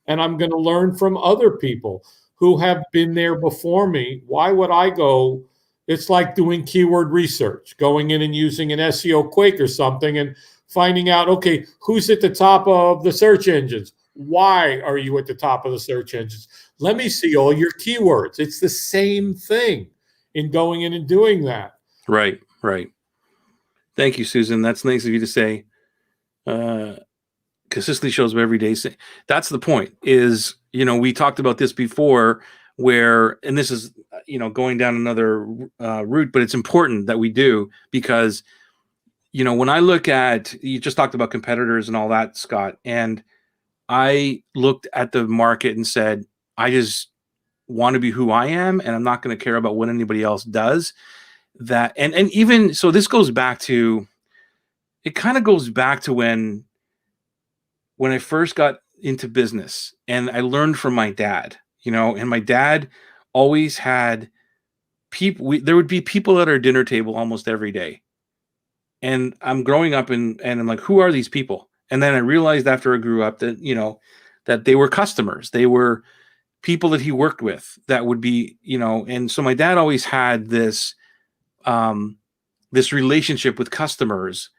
And I'm going to learn from other people who have been there before me. Why would I go? It's like doing keyword research, going in and using an SEO Quake or something and finding out, okay, who's at the top of the search engines? Why are you at the top of the search engines? Let me see all your keywords. It's the same thing in going in and doing that. Right, right. Thank you, Susan. That's nice of you to say. Consistently shows up every day. That's the point is, we talked about this before where, and this is, going down another route, but it's important that we do because, when I look at, you just talked about competitors and all that, Scott, and I looked at the market and said, I just want to be who I am, and I'm not going to care about what anybody else does. That, and even, so this goes back to, it kind of goes back to when I first got into business and I learned from my dad, and my dad always had people, there would be people at our dinner table almost every day. And I'm growing up and I'm like, who are these people? And then I realized after I grew up that, that they were customers. They were people that he worked with that would be, and so my dad always had this, this relationship with customers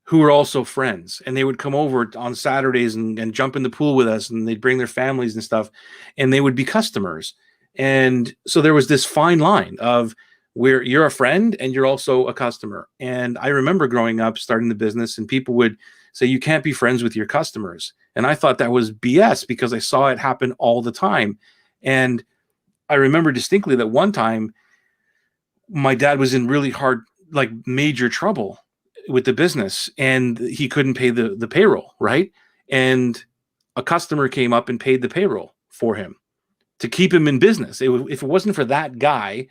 who were also friends, and they would come over on Saturdays and jump in the pool with us, and they'd bring their families and stuff, and they would be customers. And so there was this fine line of where you're a friend and you're also a customer. And I remember growing up, starting the business, and people would say, you can't be friends with your customers. And I thought that was BS because I saw it happen all the time. And I remember distinctly that one time my dad was in really hard, like major trouble with the business, and he couldn't pay the payroll, right? And a customer came up and paid the payroll for him to keep him in business. If it wasn't for that guy,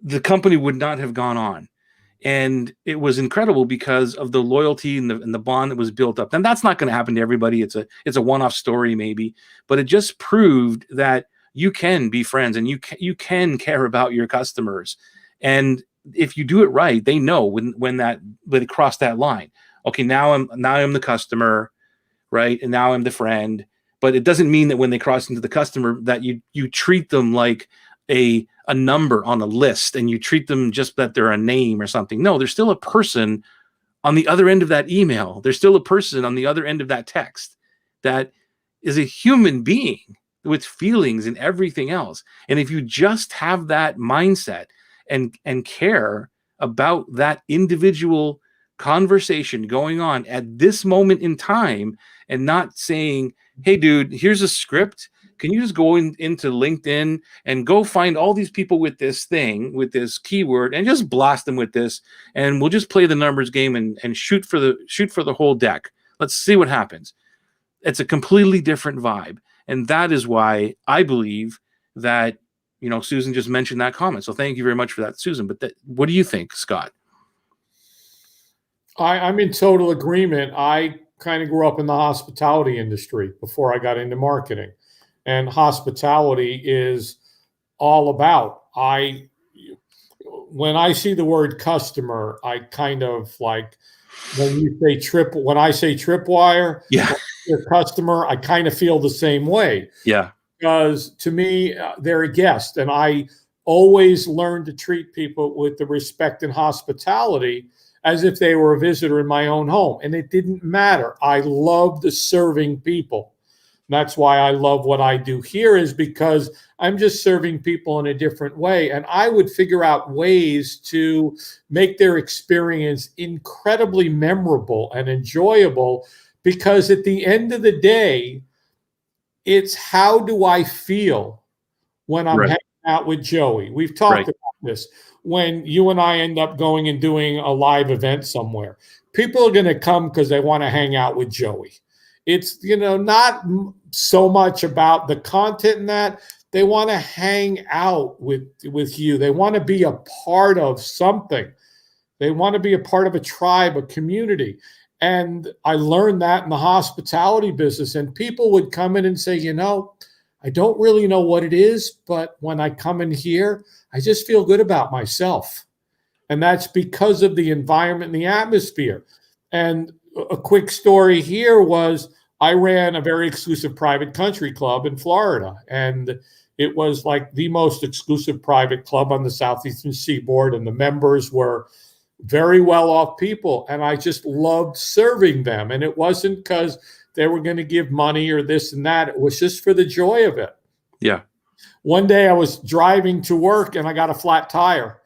the company would not have gone on. And it was incredible because of the loyalty and the bond that was built up. And that's not going to happen to everybody. It's a one-off story maybe, but it just proved that you can be friends and you can care about your customers. And if you do it right, they know when they cross that line. Okay, now I'm the customer, right? And now I'm the friend. But it doesn't mean that when they cross into the customer that you treat them like a number on a list and you treat them just that they're a name or something. No, there's still a person on the other end of that email. There's still a person on the other end of that text that is a human being with feelings and everything else. And if you just have that mindset and care about that individual conversation going on at this moment in time, and not saying, hey, dude, here's a script. Can you just go into LinkedIn and go find all these people with this thing, with this keyword, and just blast them with this, and we'll just play the numbers game and shoot for the whole deck. Let's see what happens. It's a completely different vibe. And that is why I believe that, Susan just mentioned that comment. So thank you very much for that, Susan. But what do you think, Scott? I'm in total agreement. I kind of grew up in the hospitality industry before I got into marketing. And hospitality is all about, when I see the word customer, I kind of like, when I say tripwire, yeah, your customer, I kind of feel the same way. Yeah. Because to me, they're a guest, and I always learn to treat people with the respect and hospitality as if they were a visitor in my own home. And it didn't matter. I loved serving people. That's why I love what I do here, is because I'm just serving people in a different way. And I would figure out ways to make their experience incredibly memorable and enjoyable, because at the end of the day, it's how do I feel when I'm hanging out with Joey? We've talked about this. When you and I end up going and doing a live event somewhere, people are going to come because they want to hang out with Joey. It's, not so much about the content in that. They want to hang out with you. They want to be a part of something. They want to be a part of a tribe, a community. And I learned that in the hospitality business. And people would come in and say, I don't really know what it is, but when I come in here, I just feel good about myself. And that's because of the environment and the atmosphere. And a quick story here was I ran a very exclusive private country club in Florida. And it was like the most exclusive private club on the Southeastern Seaboard. And the members were very well-off people. And I just loved serving them. And it wasn't because they were going to give money or this and that. It was just for the joy of it. Yeah. One day I was driving to work and I got a flat tire.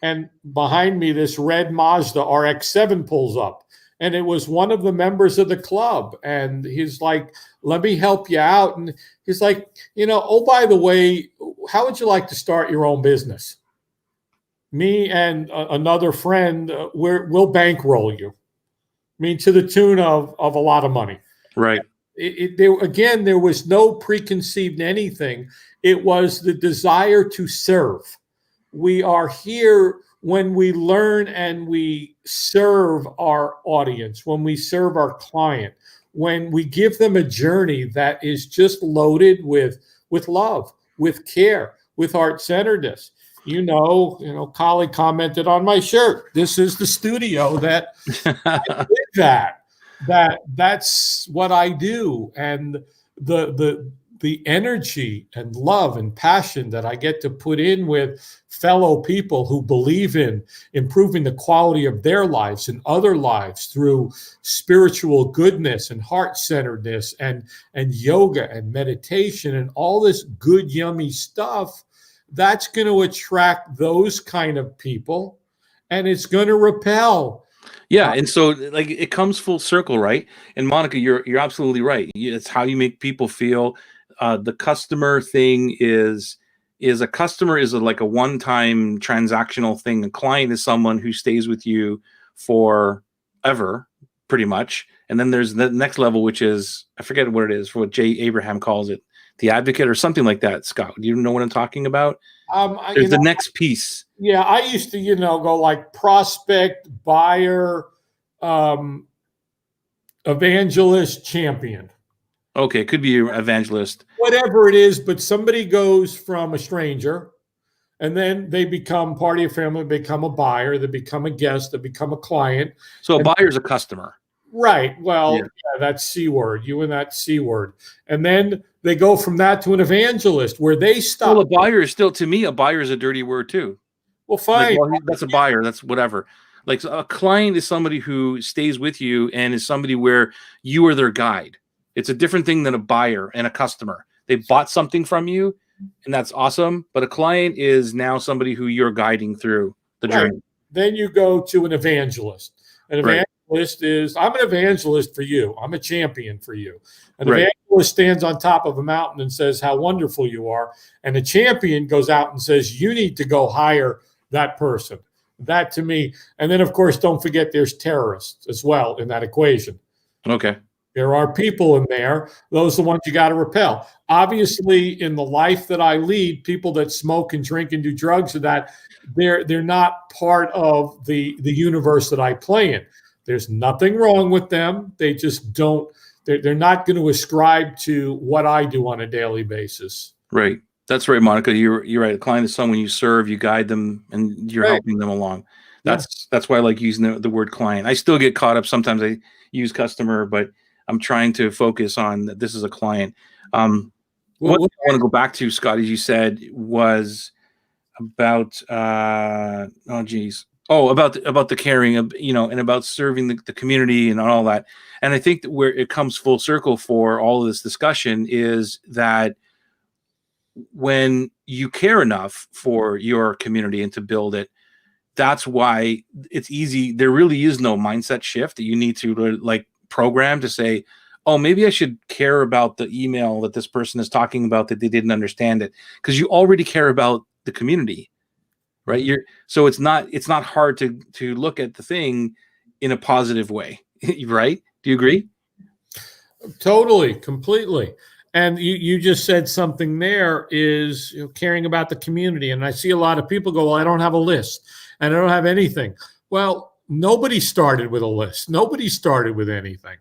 And behind me, this red Mazda RX-7 pulls up. And it was one of the members of the club. And he's like, let me help you out. And he's like, oh, by the way, how would you like to start your own business? Me and another friend, we'll bankroll you. I mean, to the tune of a lot of money. Right. There was no preconceived anything. It was the desire to serve. We are here when we learn and we serve our audience, when we serve our client, when we give them a journey that is just loaded with love, with care, with heart-centeredness. Colleague commented on my shirt. This is the studio that I did that's what I do. And the energy and love and passion that I get to put in with fellow people who believe in improving the quality of their lives and other lives through spiritual goodness and heart-centeredness and yoga and meditation and all this good, yummy stuff, that's going to attract those kind of people, and it's going to repel. Yeah, and so it comes full circle, right? And Monica, you're absolutely right. It's how you make people feel. The customer thing is a customer is like a one-time transactional thing. A client is someone who stays with you forever, pretty much. And then there's the next level, which is, I forget what it is, what Jay Abraham calls it, the advocate or something like that. Scott, do you know what I'm talking about? There's the next piece. Yeah, I used to, go like prospect, buyer, evangelist, champion. Okay, it could be evangelist. Whatever it is, but somebody goes from a stranger and then they become part of your family, become a buyer, they become a guest, they become a client. So a buyer is a customer. Right. Well, yeah, that's C word. You and that C word. And then they go from that to an evangelist where they stop. Well, a buyer is still, to me, a buyer is a dirty word too. Well, fine. That's a buyer. That's whatever. Like a client is somebody who stays with you and is somebody where you are their guide. It's a different thing than a buyer and a customer. They bought something from you, and that's awesome. But a client is now somebody who you're guiding through the journey. Then you go to an evangelist. An evangelist is, I'm an evangelist for you. I'm a champion for you. An evangelist stands on top of a mountain and says how wonderful you are. And a champion goes out and says, you need to go hire that person. That to me. And then, of course, don't forget there's terrorists as well in that equation. Okay. There are people in there. Those are the ones you got to repel. Obviously, in the life that I lead, people that smoke and drink and do drugs and that, they're not part of the universe that I play in. There's nothing wrong with them. They just don't. They're not going to ascribe to what I do on a daily basis. Right. That's right, Monica. You're right. A client is someone you serve, you guide them, and you're helping them along. That's why I like using the word client. I still get caught up. Sometimes I use customer, but I'm trying to focus on that this is a client. What I want to go back to, Scott, as you said, was about about the caring of, and about serving the community and all that. And I think that where it comes full circle for all of this discussion is that when you care enough for your community and to build it, that's why it's easy. There really is no mindset shift that you need to programmed to say, oh, maybe I should care about the email that this person is talking about that they didn't understand it, because you already care about the community, right? So it's not hard to look at the thing in a positive way, right? Do you agree? Totally, completely. And you just said something there is, caring about the community. And I see a lot of people go, well, I don't have a list and I don't have anything. Well, nobody started with a list. Nobody started with anything.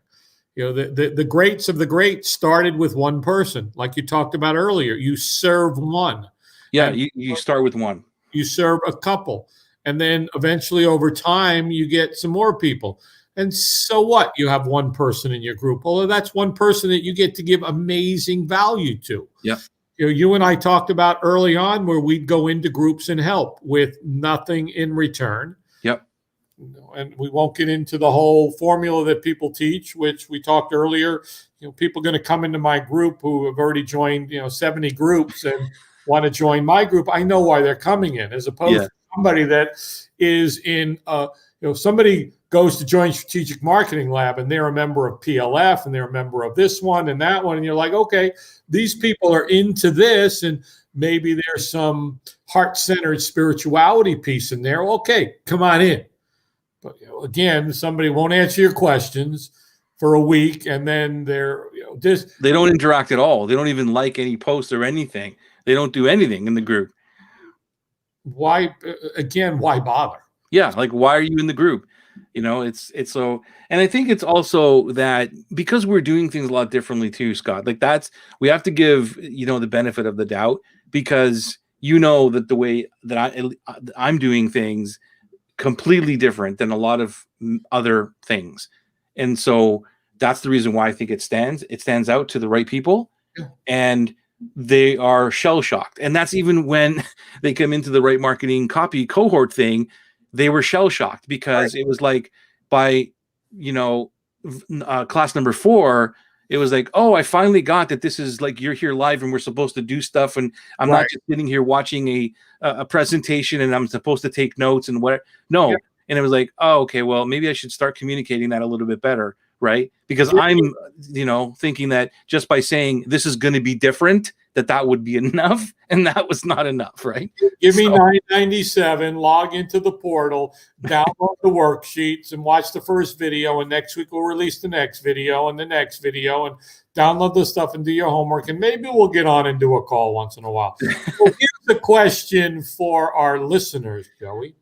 The greats of the greats started with one person, like you talked about earlier. You serve one. Yeah, you start with one. You serve a couple. And then eventually over time, you get some more people. And so what? You have one person in your group. Although that's one person that you get to give amazing value to. Yeah. You and I talked about early on where we'd go into groups and help with nothing in return. Yep. And we won't get into the whole formula that people teach, which we talked earlier. People are going to come into my group who have already joined, 70 groups and want to join my group. I know why they're coming in, as opposed to somebody that is in, somebody goes to join Strategic Marketing Lab and they're a member of PLF and they're a member of this one and that one. And you're like, okay, these people are into this and maybe there's some heart-centered spirituality piece in there. Okay, come on in. But again, somebody won't answer your questions for a week and then they're they don't interact at all. They don't even like any posts or anything. They don't do anything in the group. Why bother? Yeah, like why are you in the group? It's so, and I think it's also that because we're doing things a lot differently too, Scott. Like we have to give the benefit of the doubt, because that the way that I'm doing things completely different than a lot of other things, and so that's the reason why I think it stands out to the right people, and they are shell shocked. And that's even when they come into the right marketing copy cohort thing. They were shell shocked because it was like by, class number 4, it was like, oh, I finally got that this is like, you're here live and we're supposed to do stuff. And I'm not just sitting here watching a presentation and I'm supposed to take notes and what. No. Yep. And it was like, oh, okay, well, maybe I should start communicating that a little bit better. Right. Because I'm, thinking that just by saying this is going to be different, that would be enough. And that was not enough. Right. Give me $9.97, log into the portal, download the worksheets and watch the first video. And next week we'll release the next video and the next video and download the stuff and do your homework. And maybe we'll get on and do a call once in a while. So here's the question for our listeners, Joey.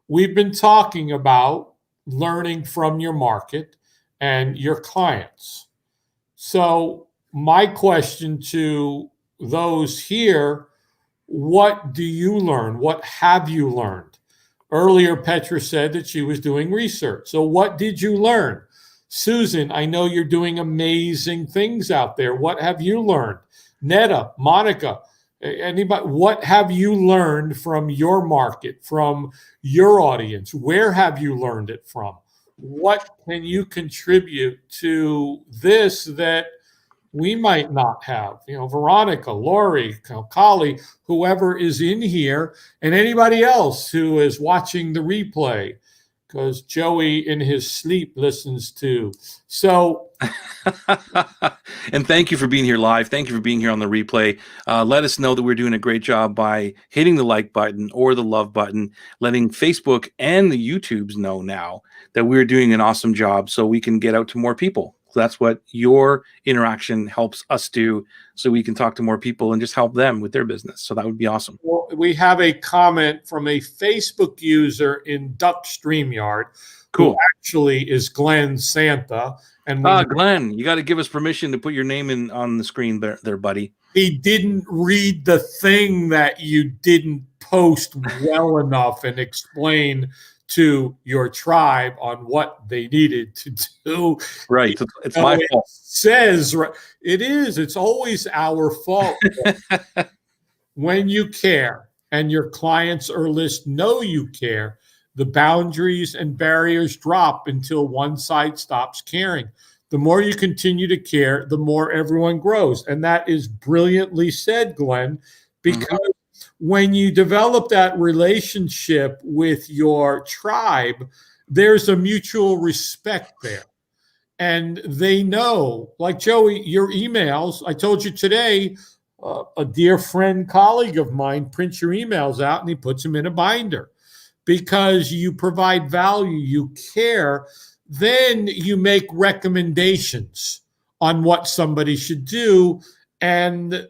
We've been talking about learning from your market and your clients. So my question to those here, what do you learn? What have you learned? Earlier, Petra said that she was doing research. So what did you learn? Susan, I know you're doing amazing things out there. What have you learned? Netta, Monica, anybody, what have you learned from your market, from your audience? Where have you learned it from? What can you contribute to this that we might not have? Veronica, Lori, Kali, whoever is in here, and anybody else who is watching the replay, because Joey in his sleep listens to. So, and thank you for being here live. Thank you for being here on the replay. Let us know that we're doing a great job by hitting the like button or the love button, letting Facebook and the YouTubes know now that we're doing an awesome job so we can get out to more people. So that's what your interaction helps us do, so we can talk to more people and just help them with their business. So that would be awesome. Well, we have a comment from a Facebook user in Duck StreamYard. Cool. Who actually is Glenn Santa. And Glenn, you got to give us permission to put your name in on the screen there, buddy. He didn't read the thing that you didn't post well enough and explain to your tribe on what they needed to do. Right. It's my fault. It's always our fault. When you care and your clients or list know you care, the boundaries and barriers drop until one side stops caring. The more you continue to care, the more everyone grows. And that is brilliantly said, Glenn, because when you develop that relationship with your tribe, there's a mutual respect there. and they know, like Joey, your emails. I told you today, a dear friend, colleague of mine prints your emails out and he puts them in a binder because you provide value, you care. Then you make recommendations on what somebody should do, and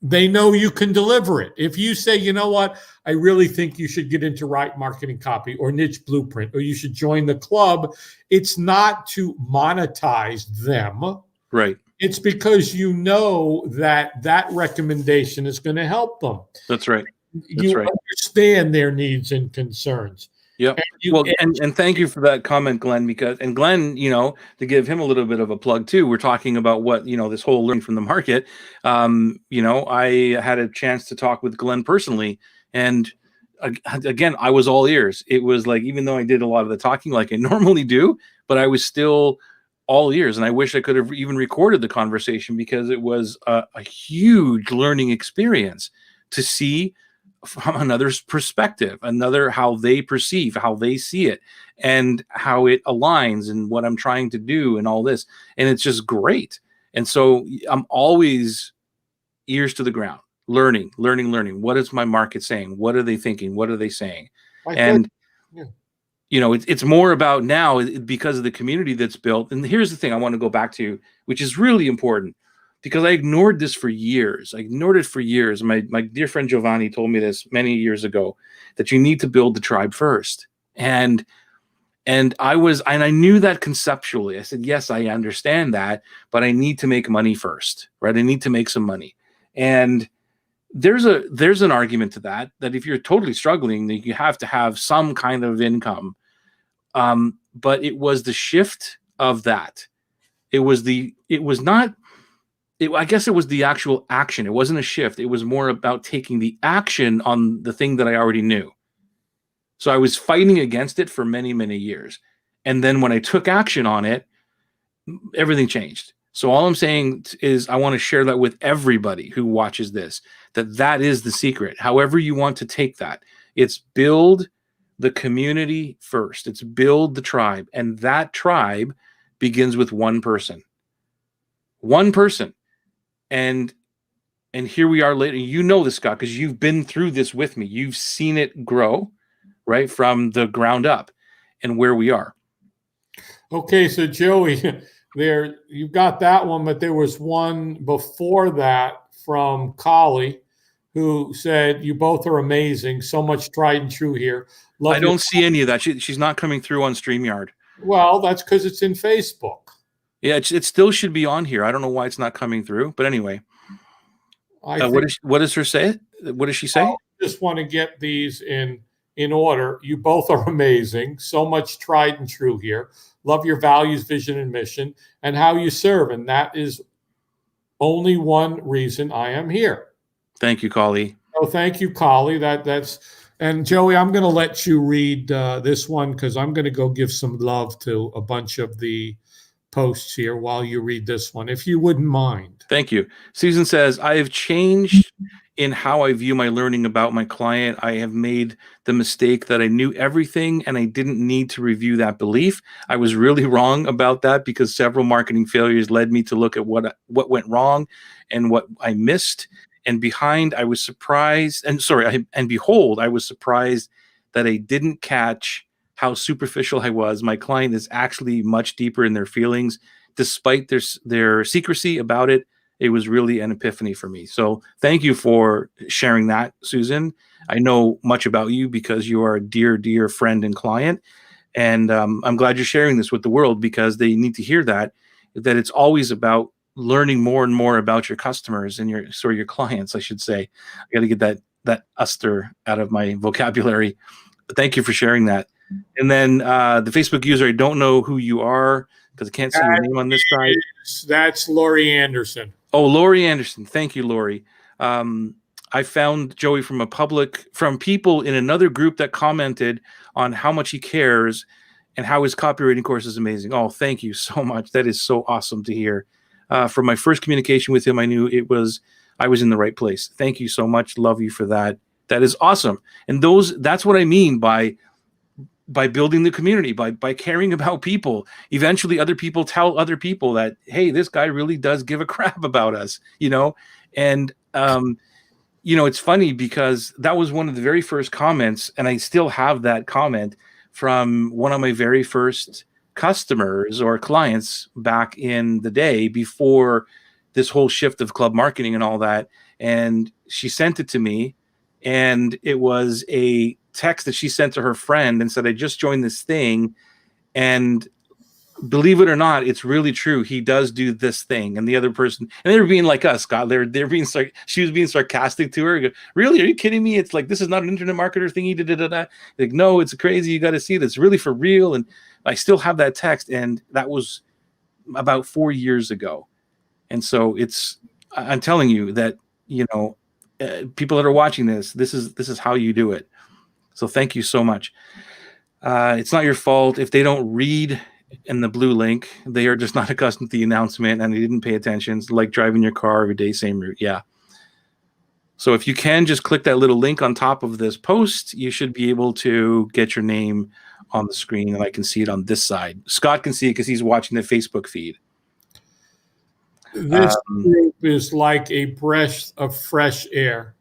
they know you can deliver it. If you say, you know what, I really think you should get into Right Marketing Copy or Niche Blueprint, or you should join the club, it's not to monetize them. Right. It's because you know that that recommendation is going to help them. That's right. You understand their needs and concerns. Yep. And thank you for that comment, Glenn, because, and Glenn, to give him a little bit of a plug too, we're talking about what, this whole learning from the market. I had a chance to talk with Glenn personally, and again, I was all ears. It was like, even though I did a lot of the talking like I normally do, but I was still all ears. And I wish I could have even recorded the conversation, because it was a huge learning experience to see from another's perspective, how they perceive, how they see it, and how it aligns and what I'm trying to do and all this. And it's just great. And so I'm always ears to the ground, learning. What is my market saying? What are they thinking? What are they saying? It's more about now, because of the community that's built. And here's the thing I want to go back to, which is really important, because I ignored this for years. My dear friend Giovanni told me this many years ago, that you need to build the tribe first. And I knew that conceptually. I said, yes, I understand that, but I need to make money first, right? I need to make some money. And there's an argument to that if you're totally struggling, that you have to have some kind of income. But it was the shift of that. I guess it was the actual action. It wasn't a shift. It was more about taking the action on the thing that I already knew. So I was fighting against it for many, many years. And then when I took action on it, everything changed. So all I'm saying is I want to share that with everybody who watches this, that is the secret. However you want to take that, it's build the community first. It's build the tribe. And that tribe begins with one person. One person. And here we are later. You know this, Scott, because you've been through this with me. You've seen it grow, right, from the ground up, and where we are. Okay, so Joey, you've got that one, but there was one before that from Collie, who said, you both are amazing. So much tried and true here. I don't see any of that. She's not coming through on StreamYard. Well, that's because it's in Facebook. Yeah, it still should be on here. I don't know why it's not coming through, but anyway. What does her say? What does she say? I just want to get these in order. You both are amazing. So much tried and true here. Love your values, vision, and mission, and how you serve. And that is only one reason I am here. Thank you, Collie. Oh, thank you, Collie. And Joey, I'm going to let you read this one, because I'm going to go give some love to a bunch of the posts here while you read this one, if you wouldn't mind. Thank you. Susan says, I have changed in how I view my learning about my client. I have made the mistake that I knew everything and I didn't need to review that belief. I was really wrong about that, because several marketing failures led me to look at what went wrong and what I missed. And behold, I was surprised that I didn't catch how superficial I was. My client is actually much deeper in their feelings. Despite their secrecy about it, it was really an epiphany for me. So thank you for sharing that, Susan. I know much about you because you are a dear, dear friend and client. And I'm glad you're sharing this with the world, because they need to hear that it's always about learning more and more about your customers and your clients, I should say. I got to get that uster out of my vocabulary. But thank you for sharing that. And then the Facebook user, I don't know who you are because I can't see your name on this side. That's Lori Anderson. Oh, Lori Anderson. Thank you, Lori. I found Joey from people in another group that commented on how much he cares and how his copywriting course is amazing. Oh, thank you so much. That is so awesome to hear. From my first communication with him, I knew I was in the right place. Thank you so much. Love you for that. That is awesome. And that's what I mean by by building the community, by caring about people. Eventually other people tell other people that, hey, this guy really does give a crap about us, and it's funny because that was one of the very first comments, and I still have that comment from one of my very first customers or clients back in the day before this whole shift of club marketing and all that. And she sent it to me, and it was a text that she sent to her friend and said, I just joined this thing, and believe it or not, it's really true. He does do this thing. And the other person, and they were being like us, Scott, they're being she was being sarcastic to her. Really? Are you kidding me? It's like, this is not an internet marketer thingy. Like, no, it's crazy. You got to see this, really for real. And I still have that text. And that was about 4 years ago. And so I'm telling you that, people that are watching this is how you do it. So thank you so much. It's not your fault if they don't read in the blue link. They are just not accustomed to the announcement and they didn't pay attention. It's like driving your car every day, same route. Yeah. So if you can just click that little link on top of this post, you should be able to get your name on the screen, and I can see it on this side. Scott can see it because he's watching the Facebook feed. This group is like a breath of fresh air.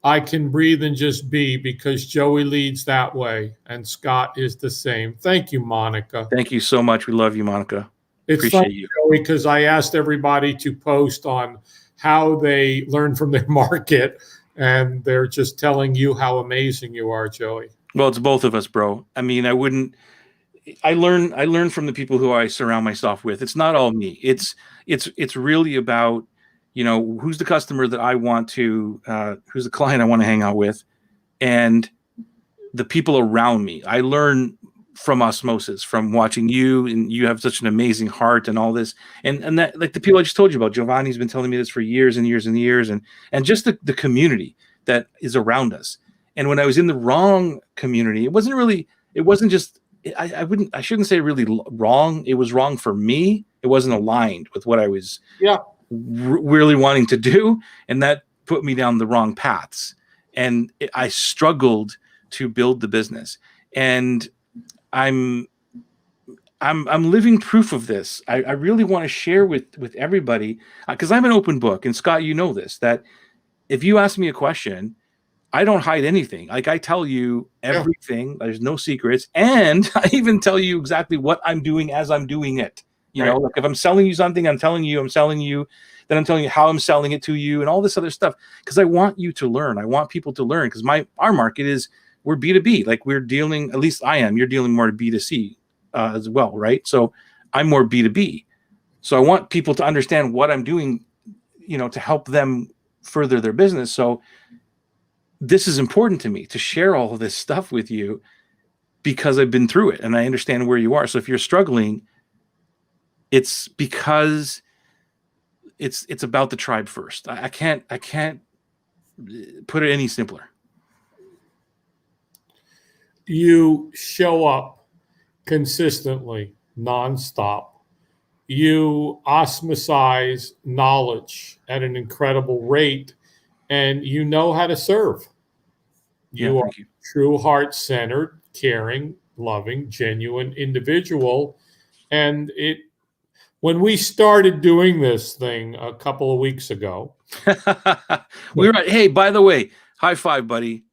I can breathe and just be, because Joey leads that way and Scott is the same. Thank you, Monica. Thank you so much. We love you, Monica. It's Appreciate funny, you. Joey, because I asked everybody to post on how they learn from their market, and they're just telling you how amazing you are, Joey. Well, it's both of us, bro. I mean, I learn from the people who I surround myself with. It's not all me. It's really about, who's the customer that I want to, who's the client I want to hang out with, and the people around me. I learn from osmosis, from watching you, and you have such an amazing heart and all this. And that, like the people I just told you about, Giovanni's been telling me this for years and years and years, and just the community that is around us. And when I was in the wrong community, it wasn't just, I shouldn't say really wrong. It was wrong for me. It wasn't aligned with what I was really wanting to do. And that put me down the wrong paths. And I struggled to build the business. And I'm living proof of this. I really want to share with everybody, because I'm an open book. And Scott, you know this, that if you ask me a question, I don't hide anything. Like, I tell you everything. Yeah. There's no secrets. And I even tell you exactly what I'm doing as I'm doing it. You know, like if I'm selling you something, I'm telling you, then I'm telling you how I'm selling it to you and all this other stuff. Because I want you to learn. I want people to learn, because our market is, we're B2B. Like, we're dealing, at least I am, you're dealing more to B2C as well, right? So I'm more B2B. So I want people to understand what I'm doing, to help them further their business. So this is important to me to share all of this stuff with you, because I've been through it and I understand where you are. So if you're struggling, it's because it's about the tribe first. I can't put it any simpler. You show up consistently, nonstop. You osmosize knowledge at an incredible rate, and you know how to serve. You are a true heart-centered, caring, loving, genuine individual. And when we started doing this thing a couple of weeks ago, hey, by the way, high five, buddy.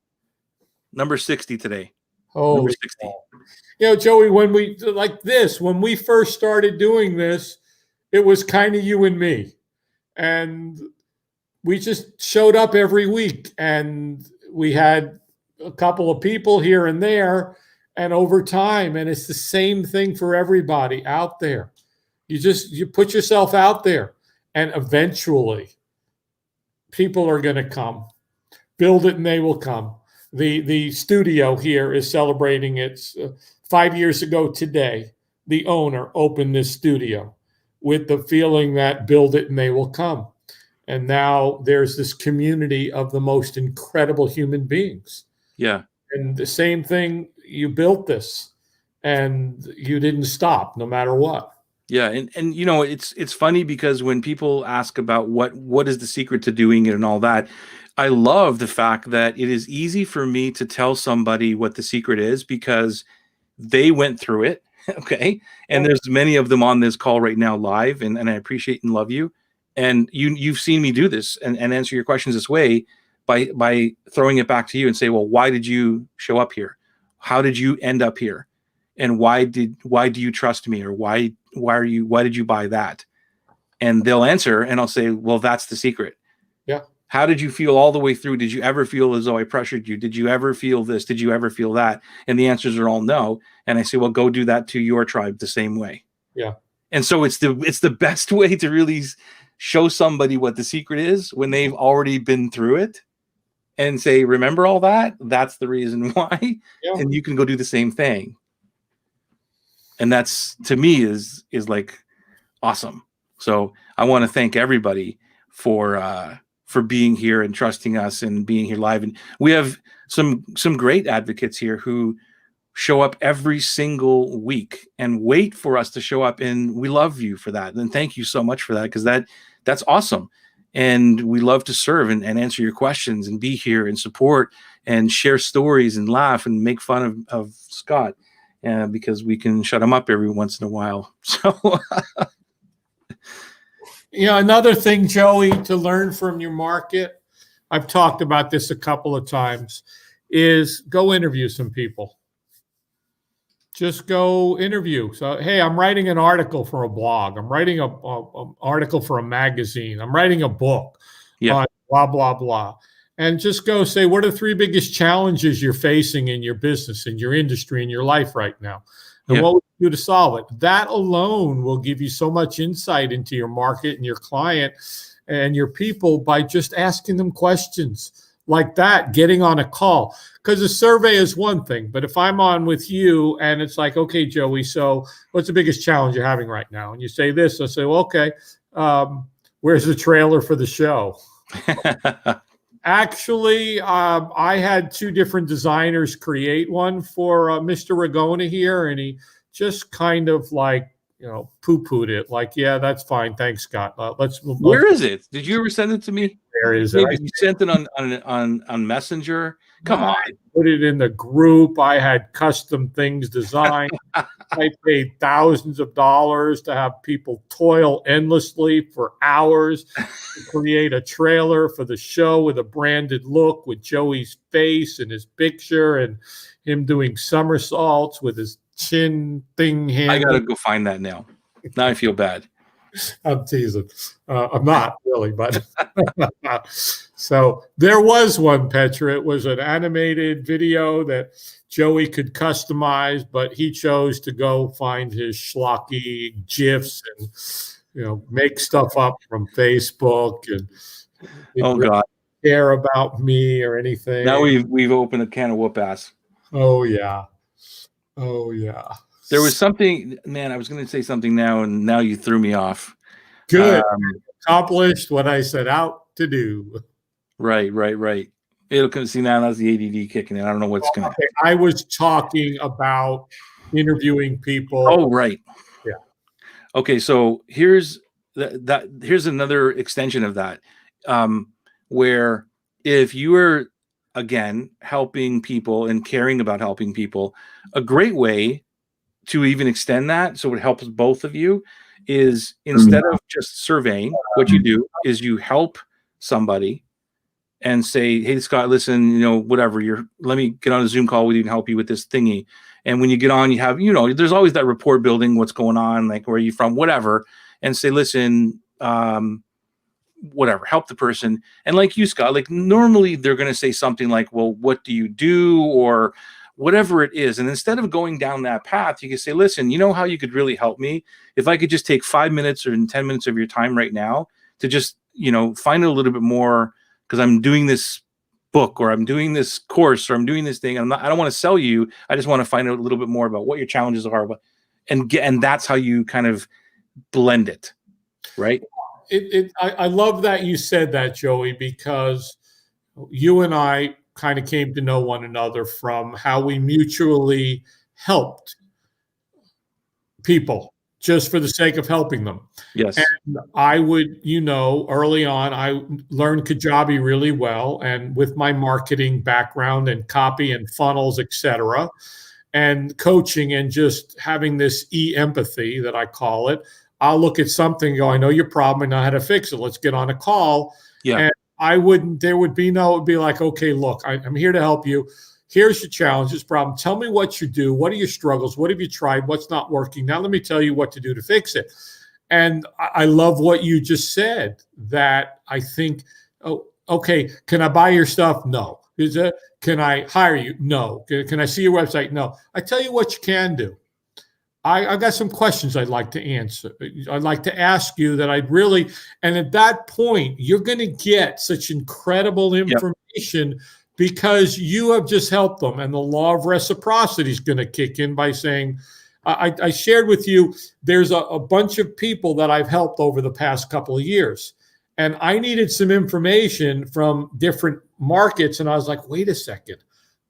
Number 60 today. Number 60. Joey, when we first started doing this, it was kind of you and me. And we just showed up every week, and we had a couple of people here and there, and over time, and it's the same thing for everybody out there. You put yourself out there, and eventually people are going to come. Build it and they will come. The studio here is celebrating its 5 years ago today. The owner opened this studio with the feeling that build it and they will come. And now there's this community of the most incredible human beings. Yeah. And the same thing, you built this and you didn't stop no matter what. Yeah. And it's funny, because when people ask about what is the secret to doing it and all that, I love the fact that it is easy for me to tell somebody what the secret is, because They went through it. Okay. And there's many of them on this call right now live, and I appreciate and love you. And you've seen me do this and answer your questions this way by throwing it back to you and say, well, why did you show up here? How did you end up here? And why do you trust me? Or why did you buy that? And they'll answer, and I'll say, well, that's the secret. Yeah. How did you feel all the way through? Did you ever feel as though I pressured you? Did you ever feel this? Did you ever feel that? And the answers are all no. And I say, well, go do that to your tribe the same way. Yeah. And so it's the best way to really show somebody what the secret is when they've already been through it, and say, remember all that? That's the reason why. Yeah. And you can go do the same thing. And that's, to me, is like awesome. So I want to thank everybody for being here and trusting us and being here live. And we have some great advocates here who show up every single week and wait for us to show up. And we love you for that. And thank you so much for that, because that's awesome. And we love to serve and answer your questions and be here and support and share stories and laugh and make fun of Scott, because we can shut him up every once in a while. So another thing, Joey, to learn from your market, I've talked about this a couple of times, is go interview some people. Just go interview. So, hey, I'm writing an article for a blog. I'm writing an article for a magazine. I'm writing a book on blah, blah, blah. And just go say, what are the 3 biggest challenges you're facing in your business, in your industry, in your life right now? And what would you do to solve it? That alone will give you so much insight into your market and your client and your people by just asking them questions like that, getting on a call. Because a survey is one thing, but if I'm on with you and it's like, okay, Joey, so what's the biggest challenge you're having right now? And you say this, I'll say, well, okay, where's the trailer for the show? Actually, I had 2 different designers create one for Mr. Ragona here, and he just kind of like, poo-pooed it. Like, yeah, that's fine. Thanks, Scott. Where is it? Did you ever send it to me? Where is Maybe it? You sent it on Messenger. Come on. Put it in the group. I had custom things designed. I paid thousands of dollars to have people toil endlessly for hours to create a trailer for the show with a branded look with Joey's face and his picture and him doing somersaults with his chin thing hand. I gotta go find that now. Now I feel bad. I'm teasing. I'm not really, but so there was one, Petra. It was an animated video that Joey could customize, but he chose to go find his schlocky GIFs and make stuff up from Facebook and God, care about me or anything. Now we've opened a can of whoop ass. Oh yeah. There was something, man, I was going to say something now, and now you threw me off. Good. Accomplished what I set out to do. Right. It'll come. See, now that's the ADD kicking in. I don't know what's going to happen. I was talking about interviewing people. Oh, right. Yeah. Okay, so here's here's another extension of that, where if you are, again, helping people and caring about helping people, a great way to even extend that so it helps both of you is, instead of just surveying, what you do is you help somebody and say, hey, Scott, listen, whatever, let me get on a Zoom call with you and help you with this thingy. And when you get on, you have, there's always that rapport building, what's going on, like, where are you from, whatever, and say, listen, whatever, help the person. And like you, Scott, like, normally they're going to say something like, well, what do you do? Or whatever it is. And instead of going down that path, you can say, listen, you know how you could really help me? If I could just take 5 minutes or 10 minutes of your time right now to just, find a little bit more, because I'm doing this book, or I'm doing this course, or I'm doing this thing. I don't want to sell you. I just want to find out a little bit more about what your challenges are. And that's how you kind of blend it. Right. I love that you said that, Joey, because you and I kind of came to know one another from how we mutually helped people just for the sake of helping them. Yes. And I would, early on, I learned Kajabi really well, and with my marketing background and copy and funnels, etc. and coaching and just having this empathy that I call it. I'll look at something and go, I know your problem, I know how to fix it. Let's get on a call. Yeah. And it would be like, okay, look, I'm here to help you. Here's your challenge, this problem. Tell me what you do. What are your struggles? What have you tried? What's not working? Now let me tell you what to do to fix it. And I love what you just said, that I think, oh, okay, can I buy your stuff? No. Can I hire you? No. Can I see your website? No. I tell you what you can do. I got some questions I'd like to answer. I'd like to ask you that and at that point, you're going to get such incredible information because you have just helped them. And the law of reciprocity is going to kick in by saying, I shared with you, there's a bunch of people that I've helped over the past couple of years. And I needed some information from different markets. And I was like, wait a second,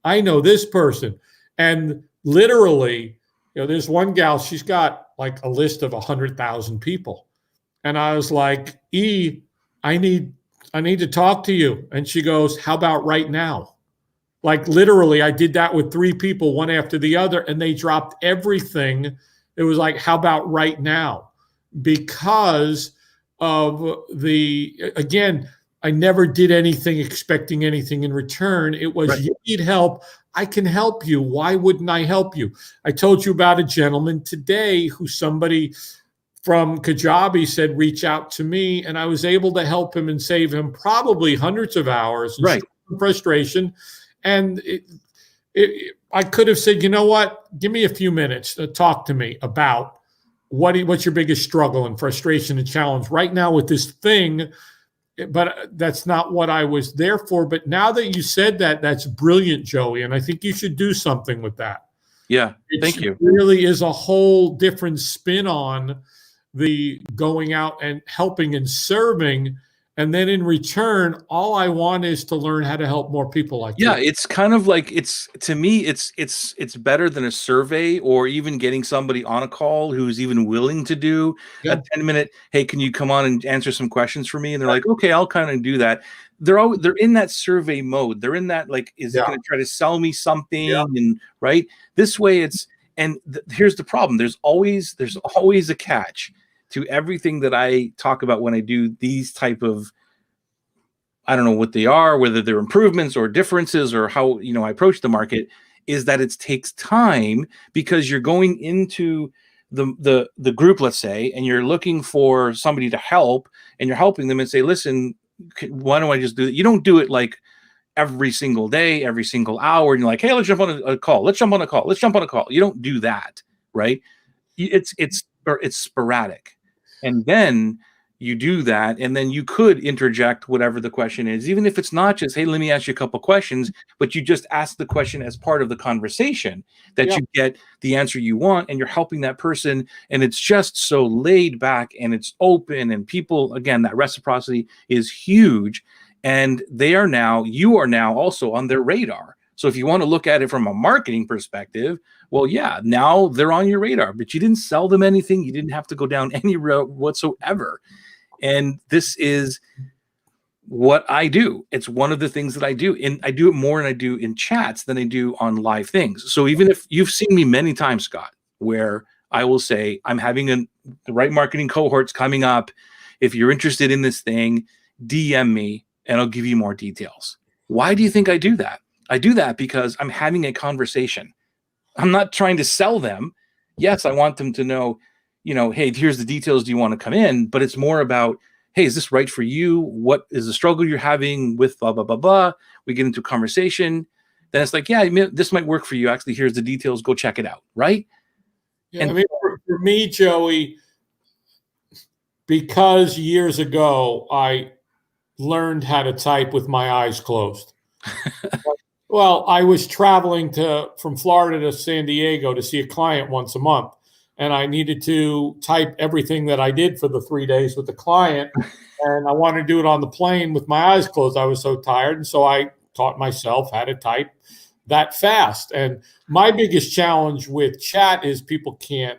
I know this person. And literally, there's one gal, she's got like a list of 100,000 people. And I was like, I need to talk to you. And she goes, how about right now? Like literally, I did that with 3 people, one after the other, and they dropped everything. It was like, how about right now? Because of again, I never did anything expecting anything in return. It was, right. You need help. I can help you. Why wouldn't I help you? I told you about a gentleman today who somebody from Kajabi said, reach out to me. And I was able to help him and save him probably hundreds of hours and right. frustration. And I could have said, you know what? Give me a few minutes to talk to me about what's your biggest struggle and frustration and challenge right now with this thing. But that's not what I was there for. But now that you said that, that's brilliant, Joey. And I think you should do something with that. Yeah, thank you. It really is a whole different spin on the going out and helping and serving. And then in return, all I want is to learn how to help more people like you. Yeah, it's kind of like, to me, it's better than a survey or even getting somebody on a call who's even willing to do a 10-minute, hey, can you come on and answer some questions for me? And they're like, okay, I'll kind of do that. They're in that survey mode. They're in that, like, is it going to try to sell me something? Yeah. And right this way here's the problem. There's always a catch to everything that I talk about when I do these type of, I don't know what they are, whether they're improvements or differences or how, I approach the market, is that it takes time because you're going into the group, let's say, and you're looking for somebody to help and you're helping them and say, listen, why don't I just do it? You don't do it like every single day, every single hour. And you're like, hey, let's jump on a call. Let's jump on a call. Let's jump on a call. You don't do that, right? It's sporadic. And then you do that, and then you could interject whatever the question is, even if it's not just, hey, let me ask you a couple questions, but you just ask the question as part of the conversation that you get the answer you want, and you're helping that person, and it's just so laid back, and it's open, and people, again, that reciprocity is huge, and you are now also on their radar. So if you want to look at it from a marketing perspective, well, yeah, now they're on your radar, but you didn't sell them anything. You didn't have to go down any road whatsoever. And this is what I do. It's one of the things that I do. And I do it more than I do in chats than I do on live things. So even if you've seen me many times, Scott, where I will say, I'm having the right marketing cohorts coming up. If you're interested in this thing, DM me and I'll give you more details. Why do you think I do that? I do that because I'm having a conversation. I'm not trying to sell them. Yes, I want them to know, hey, here's the details. Do you want to come in? But it's more about, hey, is this right for you? What is the struggle you're having with blah, blah, blah, blah? We get into a conversation. Then it's like, yeah, this might work for you. Actually, here's the details. Go check it out. Right. Yeah, and for me, Joey, because years ago, I learned how to type with my eyes closed. Well, I was traveling from Florida to San Diego to see a client once a month, and I needed to type everything that I did for the 3 days with the client, and I wanted to do it on the plane with my eyes closed. I was so tired, and so I taught myself how to type that fast. And my biggest challenge with chat is people can't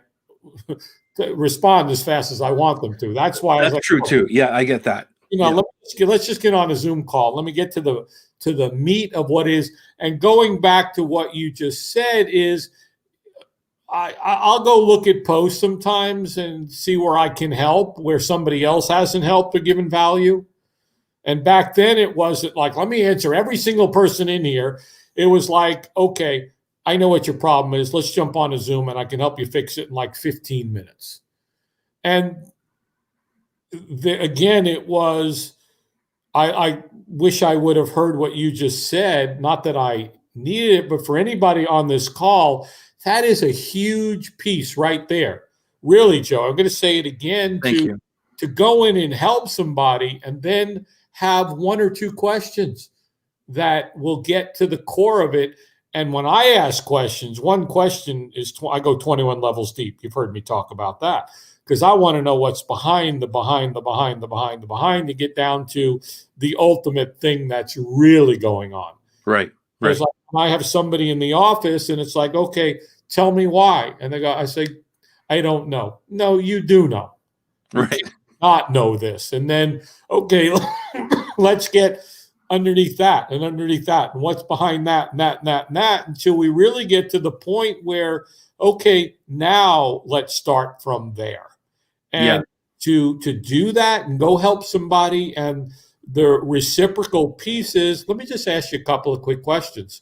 respond as fast as I want them to. That's why that's true too. Yeah, I get that. Let's just get on a Zoom call. Let me get to the meat of what is. And going back to what you just said is, I'll go look at posts sometimes and see where I can help, where somebody else hasn't helped or given value. And back then it wasn't like, let me answer every single person in here. It was like, okay, I know what your problem is. Let's jump on a Zoom and I can help you fix it in like 15 minutes. And again, it was, I wish I would have heard what you just said. Not that I needed it, but for anybody on this call, that is a huge piece right there. Really, Joe, I'm going to say it again. To go in and help somebody and then have one or two questions that will get to the core of it. And when I ask questions, one question is, I go 21 levels deep. You've heard me talk about that. Because I want to know what's behind to get down to the ultimate thing that's really going on. Right. Because like when I have somebody in the office and it's like, okay, tell me why. And I say, I don't know. No, you do know. Right. Not know this. And then, okay, let's get underneath that and underneath that. And what's behind that and that and that and that until we really get to the point where, okay, now let's start from there. And to do that and go help somebody, and the reciprocal pieces, let me just ask you a couple of quick questions.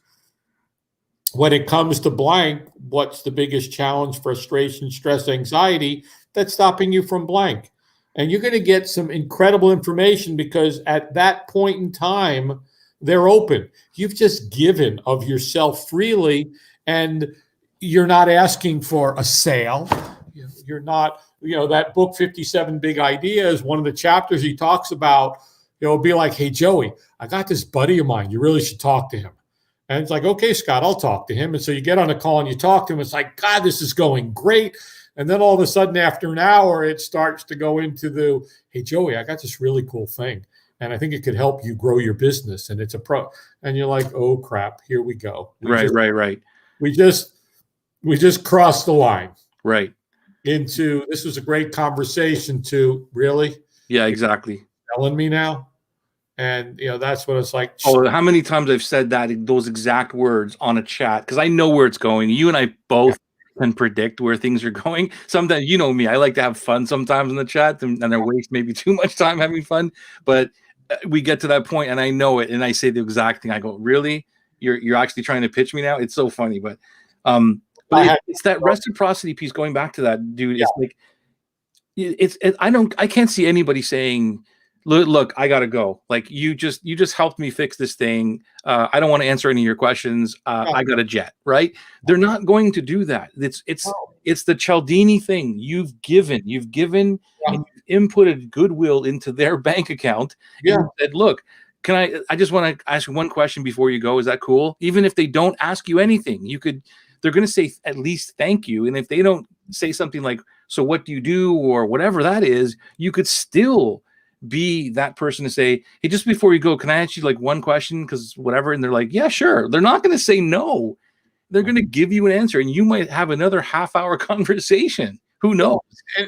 When it comes to blank, what's the biggest challenge, frustration, stress, anxiety that's stopping you from blank? And you're going to get some incredible information because at that point in time, they're open. You've just given of yourself freely, and you're not asking for a sale. You're not, that book, 57 Big Ideas, one of the chapters he talks about, it'll be like, hey, Joey, I got this buddy of mine. You really should talk to him. And it's like, okay, Scott, I'll talk to him. And so you get on a call and you talk to him. It's like, God, this is going great. And then all of a sudden, after an hour, it starts to go into hey, Joey, I got this really cool thing. And I think it could help you grow your business. And it's a pro. And you're like, oh, crap, here we go. Right. We just crossed the line. Right. Into, this was a great conversation to really. Yeah, exactly. Telling me now. And, that's what it's like. Oh, how many times I've said those exact words on a chat, because I know where it's going. You and I both can predict where things are going. Sometimes, you know me, I like to have fun sometimes in the chat, and I waste maybe too much time having fun. But we get to that point, and I know it, and I say the exact thing. I go, really? You're actually trying to pitch me now? It's so funny, but it's that reciprocity piece. Going back to that, dude. Yeah. It's like I can't see anybody saying, look, I gotta go. Like you just helped me fix this thing. I don't want to answer any of your questions. I got a jet, right? They're not going to do that. It's the Cialdini thing. You've given and you've inputted goodwill into their bank account. Yeah. And said, look, I just want to ask you one question before you go. Is that cool? Even if they don't ask you anything, they're going to say at least thank you. And if they don't say something like, so what do you do? Or whatever that is, you could still be that person to say, hey, just before you go, can I ask you like one question? Because whatever. And they're like, yeah, sure. They're not going to say no. They're going to give you an answer, and you might have another half-hour conversation. Who knows?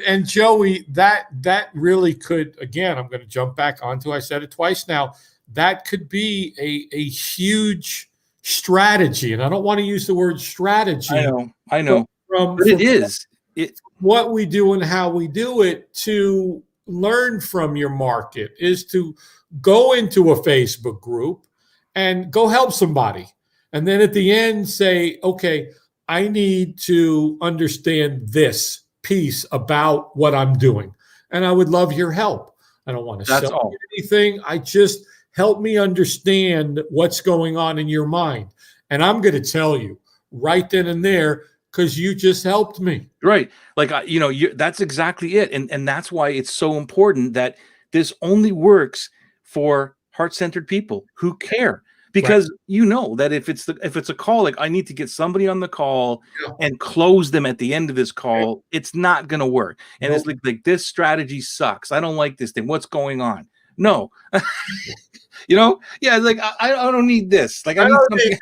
And Joey, that really could, again, I'm going to jump back onto, I said it twice now, that could be a huge strategy. And I don't want to use the word strategy. I know. But it is. What we do and how we do it to learn from your market is to go into a Facebook group and go help somebody. And then at the end say, okay, I need to understand this piece about what I'm doing. And I would love your help. I don't want to sell you anything. I just help me understand what's going on in your mind. And I'm going to tell you right then and there, because you just helped me. Right. Like, that's exactly it. And that's why it's so important that this only works for heart-centered people who care. Because that if it's a call, like I need to get somebody on the call and close them at the end of this call, it's not going to work. And it's like this strategy sucks. I don't like this thing. What's going on? No. Yeah, like I don't need this. Like I need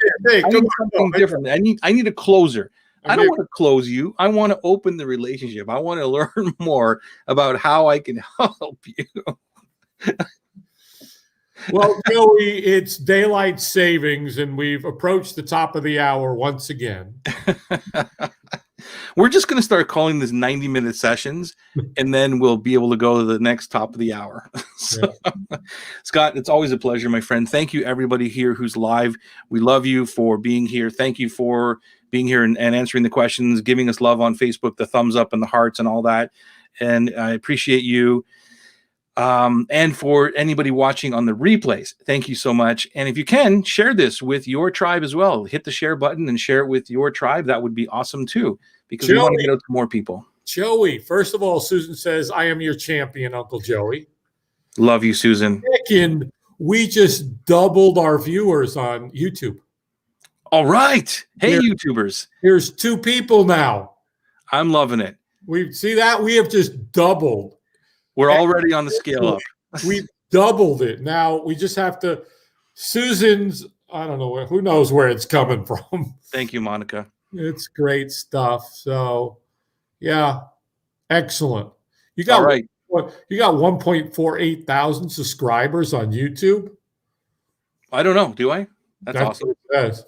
something different. I need a closer. I don't want to close you. I want to open the relationship. I want to learn more about how I can help you. Well, Joey, it's daylight savings, and we've approached the top of the hour once again. We're just going to start calling this 90-minute sessions, and then we'll be able to go to the next top of the hour. So, yeah. Scott, it's always a pleasure, my friend. Thank you, everybody here who's live. We love you for being here. Thank you for being here and answering the questions, giving us love on Facebook, the thumbs up and the hearts and all that. And I appreciate you. And for anybody watching on the replays, thank you so much. And if you can, share this with your tribe as well. Hit the share button and share it with your tribe. That would be awesome too, because we want to get out to more people. Joey, first of all, Susan says, I am your champion, Uncle Joey. Love you, Susan. Second, we just doubled our viewers on YouTube. All right. Hey, YouTubers. Here's 2 people now. I'm loving it. We see that? We have just doubled. We're already on the scale up. We've doubled it. Now we just have to, Susan's, I don't know, who knows where it's coming from. Thank you, Monica. It's great stuff. So, yeah, excellent. You got, all right. You got 1.48 thousand subscribers on YouTube? I don't know. Do I? That's awesome. What it says.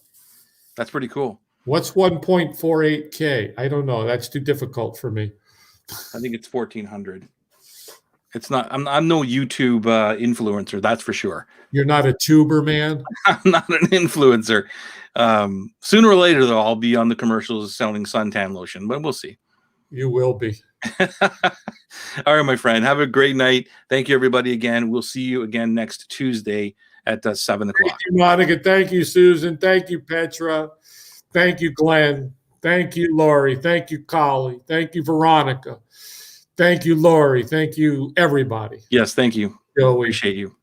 That's pretty cool. What's 1.48K? I don't know. That's too difficult for me. I think it's 1,400. It's not. I'm no YouTube influencer. That's for sure. You're not a tuber, man. I'm not an influencer. Sooner or later, though, I'll be on the commercials selling suntan lotion, but we'll see. You will be. All right, my friend. Have a great night. Thank you, everybody. Again, we'll see you again next Tuesday at 7 o'clock. Thank you, Monica. Thank you, Susan. Thank you, Petra. Thank you, Glenn. Thank you, Lori. Thank you, Collie. Thank you, Veronica. Thank you, Lori. Thank you, everybody. Yes, thank you. Joey. Appreciate you.